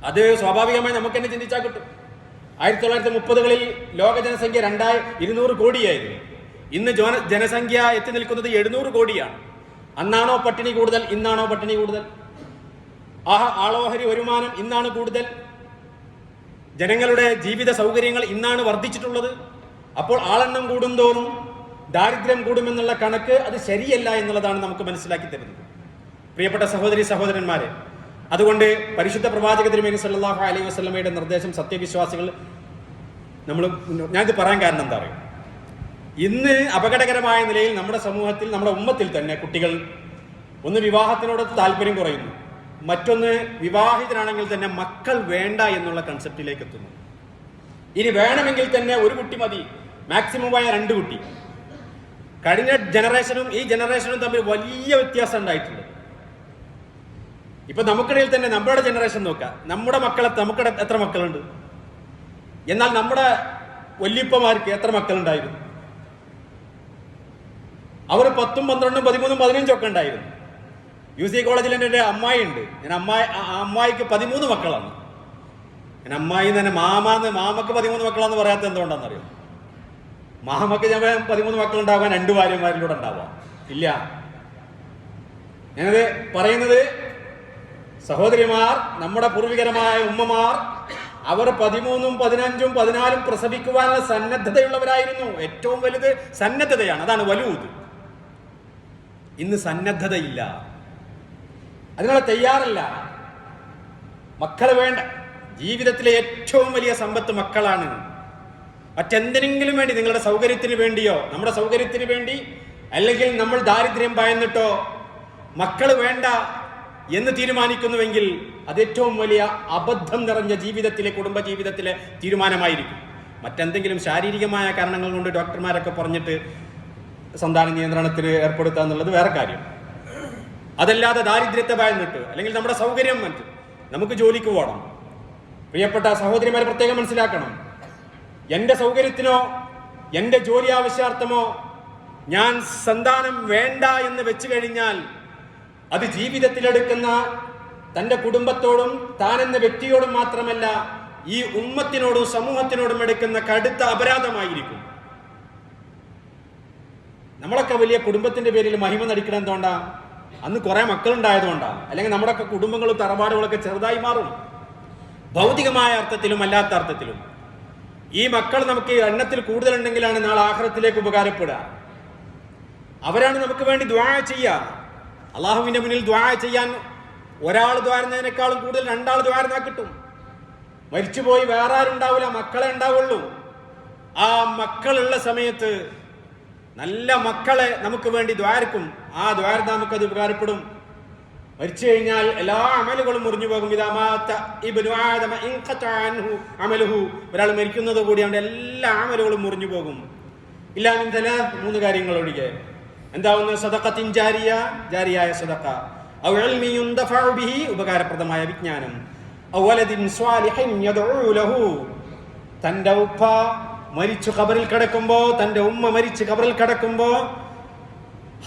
അത് സ്വാഭാവികമായി നമുക്ക് തന്നെ ചിന്തിച്ചാൽ കിട്ടും. 1930-കളിൽ ലോക ജനസംഖ്യ 200 കോടിയായിരുന്നു. ഇന്ന് ജനസംഖ്യ എത്തി നിൽക്കുന്നത് 700 കോടിയാണ്. അന്നാണോ പട്ടിണി കൂടുതൽ? ഇന്നാണോ പട്ടിണി കൂടുതൽ? ആളോഹരി വരുമാനം ഇന്നാണ് കൂടുതൽ. ജനങ്ങളുടെ ജീവിത സൗകര്യങ്ങൾ ഇന്നാണ് വർദ്ധിച്ചിട്ടുള്ളത്. അപ്പോൾ ആളെണ്ണം കൂടുന്തോറും ദാരിദ്ര്യം കൂടുമെന്നുള്ള കണക്ക് അത് ശരിയല്ല എന്നുള്ളതാണ് നമുക്ക് മനസ്സിലാക്കി തരുന്നത്. പ്രിയപ്പെട്ട സഹോദരി സഹോദരന്മാരെ, അതുകൊണ്ട് പരിശുദ്ധ പ്രവാചക തിരുമേനി സല്ലല്ലാഹു അലൈഹി വസല്ലമയുടെ നിർദ്ദേശം സത്യവിശ്വാസികൾ ഞാനിത് പറയാൻ കാരണം എന്താ പറയുക, ഇന്ന് അപകടകരമായ നിലയിൽ നമ്മുടെ സമൂഹത്തിൽ, നമ്മുടെ ഉമ്മത്തിൽ തന്നെ കുട്ടികൾ ഒന്ന് വിവാഹത്തിനോട് താല്പര്യം കുറയുന്നു, മറ്റൊന്ന് വിവാഹിതരാണെങ്കിൽ തന്നെ മക്കൾ വേണ്ട എന്നുള്ള കൺസെപ്റ്റിലേക്ക് എത്തുന്നു. ഇനി വേണമെങ്കിൽ തന്നെ ഒരു കുട്ടി മതി, മാക്സിമമായ 2 കുട്ടി. കഴിഞ്ഞ ജനറേഷനും ഈ ജനറേഷനും തമ്മിൽ വലിയ വ്യത്യാസം ഉണ്ടായിട്ടുണ്ട്. ഇപ്പൊ നമുക്കിടയിൽ തന്നെ നമ്മുടെ ജനറേഷൻ നോക്കാം, നമുക്ക് എത്ര മക്കളുണ്ട്? എന്നാൽ നമ്മുടെ വല്യപ്പമാർക്ക് എത്ര മക്കളുണ്ടായിരുന്നു? അവർ 10, 12, 13, 15 ഒക്കെ ഉണ്ടായിരുന്നു. UC കോളേജിൽ എൻ്റെ അമ്മായി ഉണ്ട്. അമ്മായിക്ക് 13 മക്കളാണ്. അമ്മായി തന്നെ മാമക്ക് 13 മക്കളാന്ന് പറയാത്ത എന്തുകൊണ്ടാണെന്നറിയോ? മാമക്ക് ഞാൻ 13 മക്കളുണ്ടാവാൻ 2 ഭാര്യമാരിലൂടെ ഉണ്ടാവാം. ഇല്ല, ഞാനത് പറയുന്നത് സഹോദരിമാർ, നമ്മുടെ പൂർവികരമായ ഉമ്മമാർ, അവർ 13, 15, 14 പ്രസവിക്കുവാനുള്ള സന്നദ്ധതയുള്ളവരായിരുന്നു. ഏറ്റവും വലുത് സന്നദ്ധതയാണ്, അതാണ് വലൂദ്. ഇന്ന് സന്നദ്ധതയില്ല, അതിനുള്ള തയ്യാറല്ല. മക്കളെ വേണ്ട, ജീവിതത്തിലെ ഏറ്റവും വലിയ സമ്പത്ത് മക്കളാണ്. മറ്റെന്തിനെങ്കിലും വേണ്ടി, നിങ്ങളുടെ സൗകര്യത്തിന് വേണ്ടിയോ നമ്മുടെ സൗകര്യത്തിന് വേണ്ടി, അല്ലെങ്കിൽ നമ്മൾ ദാരിദ്ര്യം ഭയന്നിട്ടോ മക്കൾ വേണ്ട എന്ന് തീരുമാനിക്കുന്നുവെങ്കിൽ അത് ഏറ്റവും വലിയ അബദ്ധം നിറഞ്ഞ ജീവിതത്തിലെ, കുടുംബ ജീവിതത്തിലെ തീരുമാനമായിരിക്കും. മറ്റെന്തെങ്കിലും ശാരീരികമായ കാരണങ്ങൾ കൊണ്ട് ഡോക്ടർമാരൊക്കെ പറഞ്ഞിട്ട് സന്താന നിയന്ത്രണത്തിന് ഏർപ്പെടുത്തുക എന്നുള്ളത് വേറെ കാര്യം. അതല്ലാതെ ദാരിദ്ര്യത്തെ ഭയന്നിട്ട്, അല്ലെങ്കിൽ നമ്മുടെ സൗകര്യം മറ്റ്, നമുക്ക് ജോലിക്ക് പോകണം. പ്രിയപ്പെട്ട സഹോദരിമാരെ പ്രത്യേകം മനസ്സിലാക്കണം, എൻ്റെ സൗകര്യത്തിനോ എൻ്റെ ജോലി ആവശ്യാർത്ഥമോ ഞാൻ സന്താനം വേണ്ട എന്ന് വെച്ചു കഴിഞ്ഞാൽ അത് ജീവിതത്തിലെടുക്കുന്ന തൻ്റെ കുടുംബത്തോടും താനെന്ന വ്യക്തിയോടും മാത്രമല്ല, ഈ ഉമ്മത്തിനോടും സമൂഹത്തിനോടും എടുക്കുന്ന കടുത്ത അപരാധമായിരിക്കും. നമ്മളൊക്കെ വലിയ കുടുംബത്തിന്റെ പേരിൽ മഹിമ നടിക്കണം എന്തുകൊണ്ടാ? അന്ന് കുറെ മക്കളുണ്ടായതുകൊണ്ടാ. അല്ലെങ്കിൽ നമ്മുടെയൊക്കെ കുടുംബങ്ങളും തറവാടുകളൊക്കെ ചെറുതായി മാറും, ഭൗതികമായ അർത്ഥത്തിലും അല്ലാത്ത അർത്ഥത്തിലും. ഈ മക്കൾ നമുക്ക് എണ്ണത്തിൽ കൂടുതലുണ്ടെങ്കിലാണ് നാളെ ആഖിറത്തിലേക്ക് ഉപകാരപ്പെടുക. അവരാണ് നമുക്ക് വേണ്ടി ദുആ ചെയ്യുക. അള്ളാഹുവിന്റെ മുന്നിൽ ദുആ ചെയ്യാൻ ഒരാൾ ദ്വാരുന്നതിനേക്കാളും കൂടുതൽ രണ്ടാൾ ദ്വാരുന്നാ കിട്ടും. മരിച്ചുപോയി വേറെ ആരുണ്ടാവില്ല, മക്കളെ ഉണ്ടാവുള്ളൂ. ആ മക്കളുള്ള സമയത്ത് നല്ല മക്കളെ നമുക്ക് വേണ്ടി ദ്വാരക്കും. ആ ദ്വാരത നമുക്കത് ഉപകാരപ്പെടും. മരിച്ചു കഴിഞ്ഞാൽ എല്ലാ അമലുകളും മുറിഞ്ഞു പോകും. ഒരാൾ മരിക്കുന്നത് കൂടി അവന്റെ എല്ലാ അമലുകളും മുറിഞ്ഞു പോകും. ഇല്ലാമിന്തല 3 കാര്യങ്ങൾ ഒഴികെ. എന്താവുന്ന? സദഖത്തിൻ ജാരിയ, ജാരിയായ സദഖ, ഔ ഇൽമിൻ യുൻതഫഉ ബിഹി, ഉപകാരപ്രദമായ വിജ്ഞാനം, ഔ വലദിൻ സ്വാലിഹിൻ യദ്ഉ ലഹു, തന്റെ ഉപ്പ മരിച്ചു ഖബറിൽ കിടക്കുമ്പോ, തന്റെ ഉമ്മ മരിച്ച് ഖബറിൽ കിടക്കുമ്പോ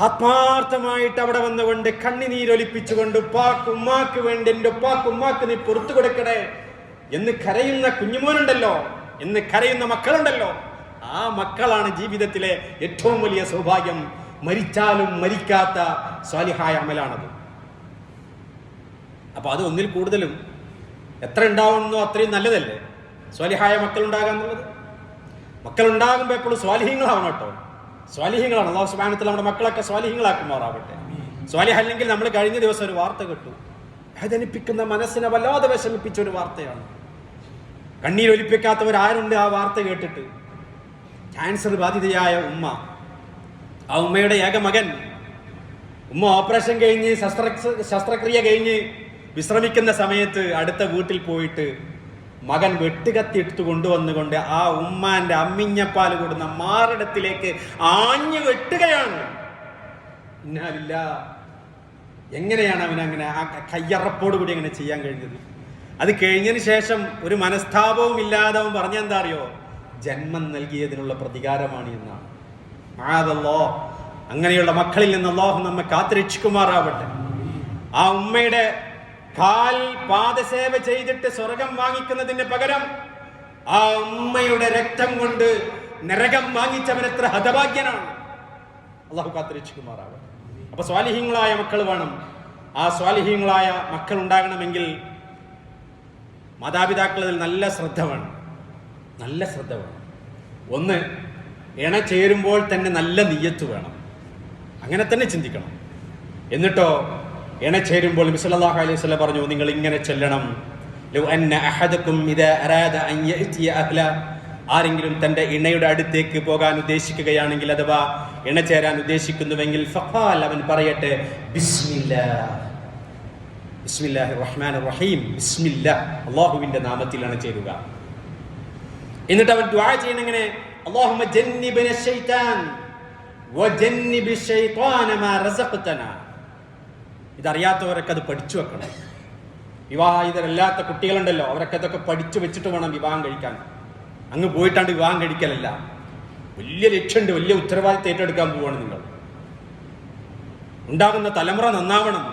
ആത്മാർത്ഥമായിട്ട് അവിടെ വന്നുകൊണ്ട് കണ്ണിനീരൊലിപ്പിച്ചുകൊണ്ട് ഉമ്മാക്ക് വേണ്ടി, എന്റെ ഉമ്മാക്ക് നീ പുറത്തു കൊടുക്കണേ എന്ന് കരയുന്ന കുഞ്ഞുമോനുണ്ടല്ലോ, എന്ന് കരയുന്ന മക്കളുണ്ടല്ലോ, ആ മക്കളാണ് ജീവിതത്തിലെ ഏറ്റവും വലിയ സൗഭാഗ്യം. മരിച്ചാലും മരിക്കാത്ത സ്വാലിഹായ അമലാണത്. അപ്പൊ അത് ഒന്നിൽ കൂടുതലും എത്ര ഉണ്ടാവുന്നോ അത്രയും നല്ലതല്ലേ സ്വാലിഹായ മക്കൾ ഉണ്ടാകാന്നുള്ളത്. മക്കൾ ഉണ്ടാകുമ്പോൾ എപ്പോഴും സ്വാലിഹീങ്ങളാവണം കേട്ടോ. സ്വാലിഹീങ്ങളാണ്. അല്ലാഹു സുബ്ഹാനഹു വ തആല നമ്മുടെ മക്കളൊക്കെ സ്വാലിഹീങ്ങളാക്കുമാറാവട്ടെ. സ്വാലിഹ് അല്ലെങ്കിൽ നമ്മൾ കഴിഞ്ഞ ദിവസം ഒരു വാർത്ത കേട്ടു, വേദനിപ്പിക്കുന്ന, മനസ്സിനെ വല്ലാതെ വിഷമിപ്പിച്ച ഒരു വാർത്തയാണ്. കണ്ണീരൊലിപ്പിക്കാത്തവരാരുണ്ട് ആ വാർത്ത കേട്ടിട്ട്? ക്യാൻസർ ബാധിതയായ ഉമ്മ, ആ ഉമ്മയുടെ ഏക മകൻ, ഉമ്മ ഓപ്പറേഷൻ കഴിഞ്ഞ് ശസ്ത്രക്രിയ കഴിഞ്ഞ് വിശ്രമിക്കുന്ന സമയത്ത് അടുത്ത വീട്ടിൽ പോയിട്ട് മകൻ വെട്ടുകത്തി എടുത്തു കൊണ്ടുവന്നുകൊണ്ട് ആ ഉമ്മാന്റെ അമ്മിഞ്ഞപ്പാൽ കൂടുന്ന മാറിടത്തിലേക്ക് ആഞ്ഞു വെട്ടുകയാണ്. ഇന്നാലില്ല, എങ്ങനെയാണ് അവനങ്ങനെ ആ കയ്യറപ്പോട് കൂടി അങ്ങനെ ചെയ്യാൻ കഴിഞ്ഞത്? അത് കഴിഞ്ഞതിന് ശേഷം ഒരു മനസ്താപവും ഇല്ലാതെ അവൻ പറഞ്ഞെന്താ അറിയോ? ജന്മം നൽകിയതിനുള്ള പ്രതികാരമാണ് എന്നാണ്. അങ്ങനെയുള്ള മക്കളിൽ നിന്ന് അല്ലാഹു നമ്മെ കാത്തുരക്ഷിക്കുമാറാവട്ടെ. ആ ഉമ്മയുടെ കാൽ പാദസേവ ചെയ്തിട്ട് സ്വർഗം വാങ്ങിക്കുന്നതിന് പകരം ആ ഉമ്മയുടെ രക്തം കൊണ്ട് നരകം വാങ്ങിച്ചവൻ എത്ര ഹതഭാഗ്യനാണ്. അല്ലാഹു കാത്തുരക്ഷിക്കുമാറാവട്ടെ. അപ്പൊ സ്വാലിഹീങ്ങളായ മക്കൾ വേണം. ആ സ്വാലിഹീങ്ങളായ മക്കൾ ഉണ്ടാകണമെങ്കിൽ മാതാപിതാക്കളിൽ നല്ല ശ്രദ്ധ വേണം. നല്ല ശ്രദ്ധ വേണം. ഒന്ന്, ഇണ ചേരുമ്പോൾ തന്നെ നല്ല നിയ്യത്ത് വേണം. അങ്ങനെ തന്നെ ചിന്തിക്കണം. എന്നിട്ടോ ഇണ ചേരുമ്പോൾ നബി സല്ലല്ലാഹു അലൈഹി വസല്ലം പറഞ്ഞു, നിങ്ങൾ ഇങ്ങനെ ചെല്ലണം. ലൗ അന്ന അഹദകും ഇദാ അറാദ അൻ യഅതി അഹ്ല, ആരെങ്കിലും തന്റെ ഇണയുടെ അടുത്തേക്ക് പോകാൻ ഉദ്ദേശിക്കുകയാണെങ്കിൽ, അഥവാ ഇണ ചേരാൻ ഉദ്ദേശിക്കുന്നുവെങ്കിൽ, ഫഖാൽ, അവൻ പറയട്ടെ, ബിസ്മില്ലാഹിർ റഹ്മാനിർ റഹീം, ബിസ്മില്ലാഹ്, അല്ലാഹുവിന്റെ നാമത്തിലാണ് ചേരുക. എന്നിട്ട് അവൻ ദുആ ചെയ്യണം ഇങ്ങനെ, അല്ലാഹുമ്മ ജന്നിബ്ന ശൈത്താൻ വജന്നിബ് ശൈത്താന മാ റസഖ്തനാ. ഇതറിയാത്തവരൊക്കെ അത് പഠിച്ചു വെക്കണം. വിവാഹിതരല്ലാത്ത കുട്ടികളുണ്ടല്ലോ, അവരൊക്കെ ഇതൊക്കെ പഠിച്ചു വെച്ചിട്ട് വേണം വിവാഹം കഴിക്കാൻ. അങ്ങ് പോയിട്ടാണ്ട് വിവാഹം കഴിക്കലല്ല. വലിയ ലക്ഷ്യമുണ്ട്, വലിയ ഉത്തരവാദിത്തം ഏറ്റെടുക്കാൻ പോവാണ് നിങ്ങൾ. ഉണ്ടാകുന്ന തലമുറ നന്നാവണം.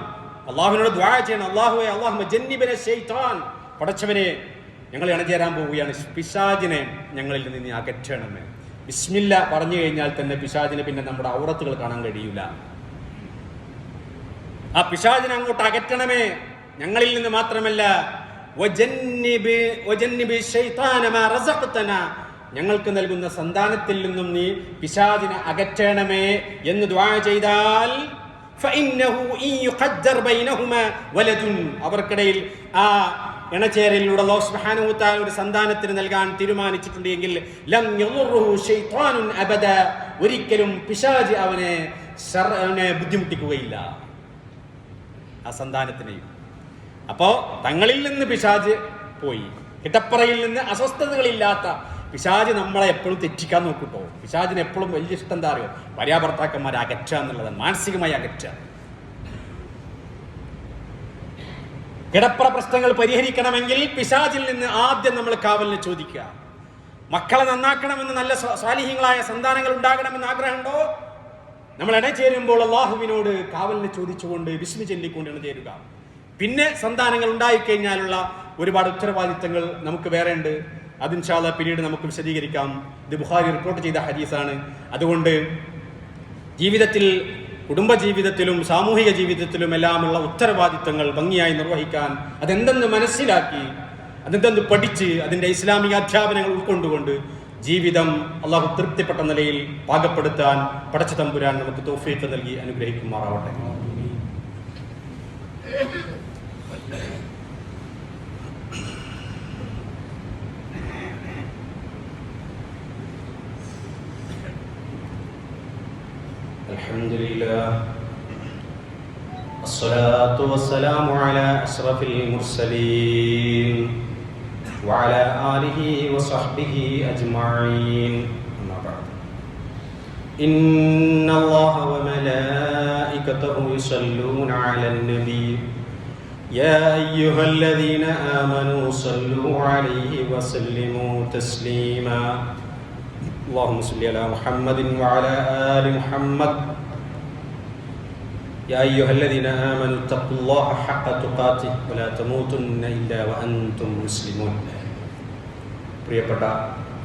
അള്ളാഹുവിനോട് ദുആ ചെയ്യണം, അല്ലാഹുവേ, അല്ലാഹുമ്മ ജന്നിബ്ന ശൈത്താൻ, പടച്ചവനെ, ഞങ്ങൾ ഇണചേരാൻ പോവുകയാണ്, പിശാചിനെ ഞങ്ങളിൽ നിന്ന് നീ അകറ്റണമേ. ബിസ്മില്ല പറഞ്ഞു കഴിഞ്ഞാൽ തന്നെ പിശാചിനെ പിന്നെ നമ്മുടെ ഔറത്തുകൾ കാണാൻ കഴിയൂല. ആ പിശാചിനെ അങ്ങോട്ട് അകറ്റണമേ ഞങ്ങളിൽ നിന്ന്. മാത്രമല്ല, ഞങ്ങൾക്ക് നൽകുന്ന സന്താനത്തിൽ നിന്നും നീ പിശാചിനെ അകറ്റണമേ എന്ന് ദുആ ചെയ്താൽ, അവർക്കിടയിൽ ആ ഇണചേരലിലൂടെ അല്ലാഹു സുബ്ഹാനഹു വ തആല ഒരു സന്താനത്തിന് നൽകാൻ തീരുമാനിച്ചിട്ടുണ്ടെങ്കിൽ ലം യദുറുഹു ശൈത്വാനുൻ അബദ, ഒരിക്കലും പിശാച് അവനെ ബുദ്ധിമുട്ടിക്കുകയില്ല, ആ സന്താനത്തിനെയും. അപ്പോ തങ്ങളിൽ നിന്ന് പിശാച് പോയി, കിടപ്പറയിൽ നിന്ന് അസ്വസ്ഥതകളില്ലാത്ത പിശാച് നമ്മളെ എപ്പോഴും തെറ്റിക്കാൻ നോക്കൂട്ടോ. പിശാചിന് എപ്പോഴും വലിയ ഇഷ്ടം എന്താ അറിയോ? ഭാര്യാഭർത്താക്കന്മാരെ അകറ്റുക എന്നുള്ളതാണ്, മാനസികമായി അകറ്റുക. കിടപ്പറ പ്രശ്നങ്ങൾ പരിഹരിക്കണമെങ്കിൽ പിശാചിൽ നിന്ന് ആദ്യം നമ്മൾ കാവലിന് ചോദിക്കുക. മക്കളെ നന്നാക്കണമെന്ന്, നല്ല സ്വാലിഹീങ്ങളായ സന്താനങ്ങൾ ഉണ്ടാകണമെന്ന് ആഗ്രഹമുണ്ടോ? നമ്മൾ ഇണചേരുമ്പോൾ അള്ളാഹുവിനോട് കാവലിന് ചോദിച്ചുകൊണ്ട് വിസ്മി ചൊല്ലിക്കൊണ്ട് ഇണചേരുക. പിന്നെ സന്താനങ്ങൾ ഉണ്ടായിക്കഴിഞ്ഞാലുള്ള ഒരുപാട് ഉത്തരവാദിത്തങ്ങൾ നമുക്ക് വേറെ ഉണ്ട്. അത് ഇൻഷാ അല്ലാഹ് പിന്നീട് നമുക്ക് വിശദീകരിക്കാം. ഇത് ബുഖാരി റിപ്പോർട്ട് ചെയ്ത ഹദീസാണ്. അതുകൊണ്ട് ജീവിതത്തിൽ, കുടുംബജീവിതത്തിലും സാമൂഹിക ജീവിതത്തിലും എല്ലാമുള്ള ഉത്തരവാദിത്തങ്ങൾ ഭംഗിയായി നിർവഹിക്കാൻ, അതെന്തെന്ന് മനസ്സിലാക്കി, അതെന്തെന്ന് പഠിച്ച്, അതിൻ്റെ ഇസ്ലാമിക അധ്യാപനങ്ങൾ ഉൾക്കൊണ്ടുകൊണ്ട് ജീവിതം അള്ളാഹു തൃപ്തിപ്പെട്ട നിലയിൽ പാകപ്പെടുത്താൻ പടച്ച തമ്പുരാൻ നമുക്ക് തൗഫീഖ് നൽകി അനുഗ്രഹിക്കുമാറാവട്ടെ. അൽഹംദുലില്ലാഹ് അസ്സലാത്തു വസ്സലാമു അലാ അശ്റഫിൽ മുർസലീൻ വഅലാ ആലിഹി വസഹ്ബിഹി അജ്മഈൻ. അമ്മാ ബഅദ്. ഇന്നല്ലാഹ വമലായികതഹു യുസല്ലൂന അലൻ നബി യാ അയ്യുഹല്ലദീന ആമനൂ സല്ലൂ അലൈഹി വസല്ലിമൂ തസ്ലീമാ. اللهم صل على محمد وعلى آل محمد يا أيها الذين آمنوا اتقوا الله حق تقاته ولا تموتن إلا وأنتم مسلمون. പ്രിയപ്പെട്ട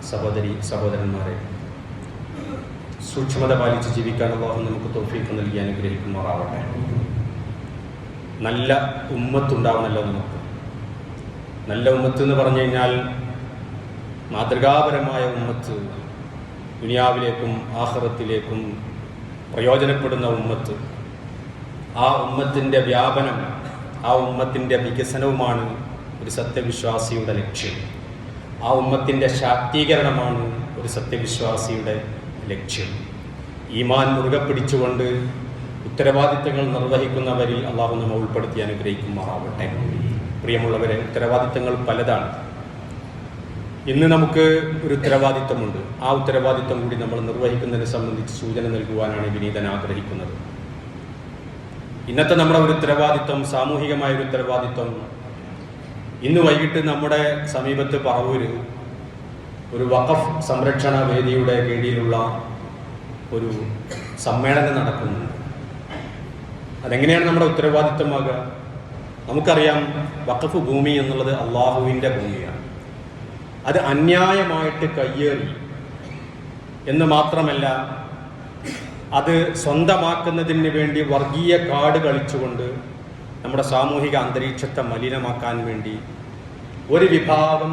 സഹോദരി സഹോദരന്മാരെ, സൂക്ഷ്മത പാലിച്ച് ജീവിക്കാൻ അല്ലാഹു നമുക്ക് തൗഫീഖ് നൽകി അനുഗ്രഹിക്കുമാറാവട്ടെ. നല്ല ഉമ്മത്തുണ്ടാവുന്നല്ലോ നമുക്ക്. നല്ല ഉമ്മത്ത് എന്ന് പറഞ്ഞു കഴിഞ്ഞാൽ മാതൃകാപരമായ ഉമ്മത്ത്, ദുനിയാവിലേക്കും ആഖിറത്തിലേക്കും പ്രയോജനപ്പെടുന്ന ഉമ്മത്ത്. ആ ഉമ്മത്തിൻ്റെ വ്യാപനം, ആ ഉമ്മത്തിൻ്റെ വികസനവുമാണ് ഒരു സത്യവിശ്വാസിയുടെ ലക്ഷ്യം. ആ ഉമ്മത്തിൻ്റെ ശാക്തീകരണമാണ് ഒരു സത്യവിശ്വാസിയുടെ ലക്ഷ്യം. ഈമാൻ മുറുകെ പിടിച്ചുകൊണ്ട് ഉത്തരവാദിത്തങ്ങൾ നിർവഹിക്കുന്നവരിൽ അള്ളാഹു നമ്മെ ഉൾപ്പെടുത്തി അനുഗ്രഹിക്കുമാറാവട്ടെ. പ്രിയമുള്ളവരെ, ഉത്തരവാദിത്തങ്ങൾ പലതാണ്. ഇന്ന് നമുക്ക് ഒരു ഉത്തരവാദിത്തമുണ്ട്. ആ ഉത്തരവാദിത്തം കൂടി നമ്മൾ നിർവഹിക്കുന്നതിനെ സംബന്ധിച്ച് സൂചന നൽകുവാനാണ് വിനീതൻ ആഗ്രഹിക്കുന്നത്. ഇന്നത്തെ നമ്മുടെ ഒരു ഉത്തരവാദിത്തം, സാമൂഹികമായ ഒരു ഉത്തരവാദിത്തം, ഇന്ന് വൈകിട്ട് നമ്മുടെ സമീപത്ത് പറവൂര് ഒരു വഖഫ് സംരക്ഷണ വേദിയുടെ കീഴിലുള്ള ഒരു സമ്മേളനം നടക്കുന്നുണ്ട്. അതെങ്ങനെയാണ് നമ്മുടെ ഉത്തരവാദിത്തമാകുക? നമുക്കറിയാം, വഖഫ് ഭൂമി എന്നുള്ളത് അള്ളാഹുവിൻ്റെ ഭൂമിയാണ്. അത് അന്യായമായിട്ട് കയ്യേറി എന്ന് മാത്രമല്ല, അത് സ്വന്തമാക്കുന്നതിന് വേണ്ടി വർഗീയ കാർഡ് കളിച്ചുകൊണ്ട് നമ്മുടെ സാമൂഹിക അന്തരീക്ഷത്തെ മലിനമാക്കാൻ വേണ്ടി ഒരു വിഭാഗം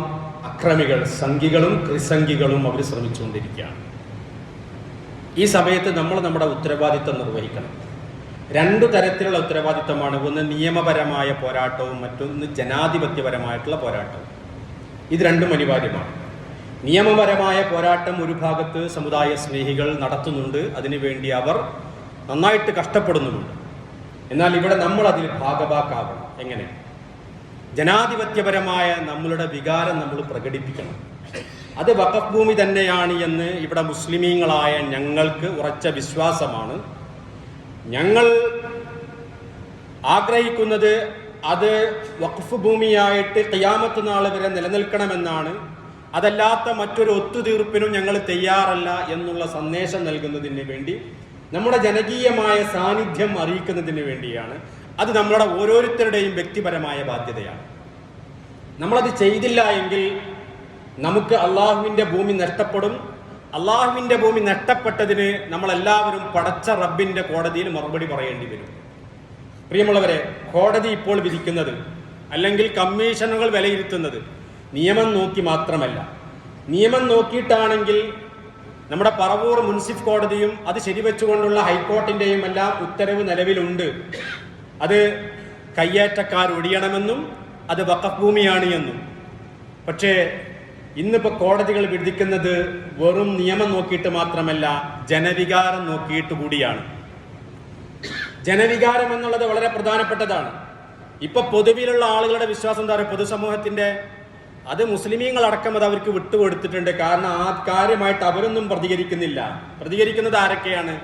അക്രമികൾ, സംഘികളും ക്രിസംഘികളും അവർ ശ്രമിച്ചുകൊണ്ടിരിക്കുകയാണ്. ഈ സമയത്ത് നമ്മൾ നമ്മുടെ ഉത്തരവാദിത്തം നിർവഹിക്കണം. രണ്ടു തരത്തിലുള്ള ഉത്തരവാദിത്തമാണ്. ഒന്ന് നിയമപരമായ പോരാട്ടവും മറ്റൊന്ന് ജനാധിപത്യപരമായിട്ടുള്ള പോരാട്ടവും. ഇത് രണ്ടും അനിവാര്യമാണ്. നിയമപരമായ പോരാട്ടം ഒരു ഭാഗത്ത് സമുദായ സ്നേഹികൾ നടത്തുന്നുണ്ട്, അതിനുവേണ്ടി അവർ നന്നായിട്ട് കഷ്ടപ്പെടുന്നുമുണ്ട്. എന്നാൽ ഇവിടെ നമ്മൾ അതിൽ ഭാഗഭാക്കാവണം. എങ്ങനെ? ജനാധിപത്യപരമായ നമ്മളുടെ വികാരം നമ്മൾ പ്രകടിപ്പിക്കണം. അത് വഖഫ് ഭൂമി തന്നെയാണ് എന്ന് ഇവിടെ മുസ്ലിമീങ്ങളായ ഞങ്ങൾക്ക് ഉറച്ച വിശ്വാസമാണ്. ഞങ്ങൾ ആഗ്രഹിക്കുന്നത് അത് വഖഫ് ഭൂമിയായിട്ട് ഖിയാമത്ത് നാൾ വരെ നിലനിൽക്കണമെന്നാണ്. അതല്ലാത്ത മറ്റൊരു ഒത്തുതീർപ്പിനും ഞങ്ങൾ തയ്യാറല്ല എന്നുള്ള സന്ദേശം നൽകുന്നതിന് വേണ്ടി, നമ്മുടെ ജനകീയമായ സാന്നിധ്യം അറിയിക്കുന്നതിന് വേണ്ടിയാണ്. അത് നമ്മളുടെ ഓരോരുത്തരുടെയും വ്യക്തിപരമായ ബാധ്യതയാണ്. നമ്മളത് ചെയ്തില്ല എങ്കിൽ നമുക്ക് അള്ളാഹുവിൻ്റെ ഭൂമി നഷ്ടപ്പെടും. അള്ളാഹുവിൻ്റെ ഭൂമി നഷ്ടപ്പെട്ടതിന് നമ്മളെല്ലാവരും പടച്ച റബ്ബിൻ്റെ കോടതിയിൽ മറുപടി പറയേണ്ടി വരും. പ്രിയമുള്ളവരെ, കോടതി ഇപ്പോൾ വിധിക്കുന്നത് അല്ലെങ്കിൽ കമ്മീഷനുകൾ വിലയിരുത്തുന്നത് നിയമം നോക്കി മാത്രമല്ല. നിയമം നോക്കിയിട്ടാണെങ്കിൽ നമ്മുടെ പറവൂർ മുൻസിഫ് കോടതിയും അത് ശരിവെച്ചുകൊണ്ടുള്ള ഹൈക്കോർട്ടിൻ്റെയും എല്ലാം ഉത്തരവ് നിലവിലുണ്ട്. അത് കയ്യേറ്റക്കാർ ഒഴിയണമെന്നും അത് വഖഫ് ഭൂമിയാണ് എന്നും. പക്ഷേ ഇന്നിപ്പോൾ കോടതികൾ വിധിക്കുന്നത് വെറും നിയമം നോക്കിയിട്ട് മാത്രമല്ല, ജനവികാരം നോക്കിയിട്ട് കൂടിയാണ്. ജനവികാരം എന്നുള്ളത് വളരെ പ്രധാനപ്പെട്ടതാണ്. ഇപ്പൊ പൊതുവിലുള്ള ആളുകളുടെ വിശ്വാസം എന്താ പറയുക, പൊതുസമൂഹത്തിന്റെ, അത് മുസ്ലിമീങ്ങളടക്കം അത് അവർക്ക് വിട്ടുകൊടുത്തിട്ടുണ്ട്. കാരണം ആ കാര്യമായിട്ട് അവരൊന്നും പ്രതികരിക്കുന്നില്ല. പ്രതികരിക്കുന്നത് ആരൊക്കെയാണ്?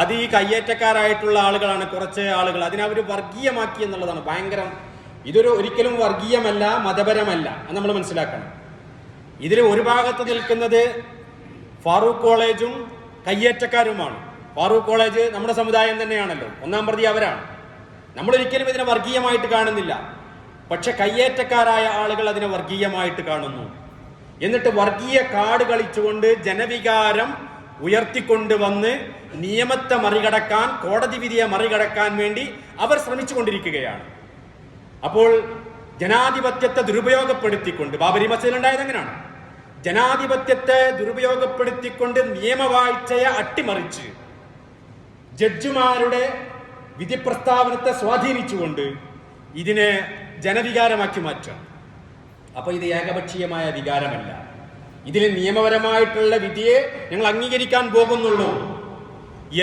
അത് ഈ കയ്യേറ്റക്കാരായിട്ടുള്ള ആളുകളാണ്, കുറച്ച് ആളുകൾ. അതിനവർ വർഗീയമാക്കി എന്നുള്ളതാണ് ഭയങ്കരം. ഇതൊരു ഒരിക്കലും വർഗീയമല്ല, മതപരമല്ല, അത് നമ്മൾ മനസ്സിലാക്കണം. ഇതിൽ ഒരു ഭാഗത്ത് നിൽക്കുന്നത് ഫാറൂഖ് കോളേജും കയ്യേറ്റക്കാരുമാണ്. ഫാറൂഖ് കോളേജ് നമ്മുടെ സമുദായം തന്നെയാണല്ലോ, ഒന്നാം പ്രതി അവരാണ്. നമ്മളൊരിക്കലും ഇതിനെ വർഗീയമായിട്ട് കാണുന്നില്ല. പക്ഷെ കയ്യേറ്റക്കാരായ ആളുകൾ അതിനെ വർഗീയമായിട്ട് കാണുന്നു. എന്നിട്ട് വർഗീയ കാർഡ് കളിച്ചുകൊണ്ട് ജനവികാരം ഉയർത്തിക്കൊണ്ടുവന്ന് നിയമത്തെ മറികടക്കാൻ, കോടതി വിധിയെ മറികടക്കാൻ വേണ്ടി അവർ ശ്രമിച്ചുകൊണ്ടിരിക്കുകയാണ്. അപ്പോൾ ജനാധിപത്യത്തെ ദുരുപയോഗപ്പെടുത്തിക്കൊണ്ട്, ബാബരി മസ്ജിദ് ഉണ്ടായത് എങ്ങനെയാണ്? ജനാധിപത്യത്തെ ദുരുപയോഗപ്പെടുത്തിക്കൊണ്ട് നിയമവാഴ്ചയെ അട്ടിമറിച്ച് ജഡ്ജിമാരുടെ വിധി പ്രസ്താവനത്തെ സ്വാധീനിച്ചുകൊണ്ട് ഇതിനെ ജനവികാരമാക്കി മാറ്റാം. അപ്പൊ ഇത് ഏകപക്ഷീയമായ വികാരമല്ല. ഇതിൽ നിയമപരമായിട്ടുള്ള വിധിയെ ഞങ്ങൾ അംഗീകരിക്കാൻ പോകുന്നുള്ളൂ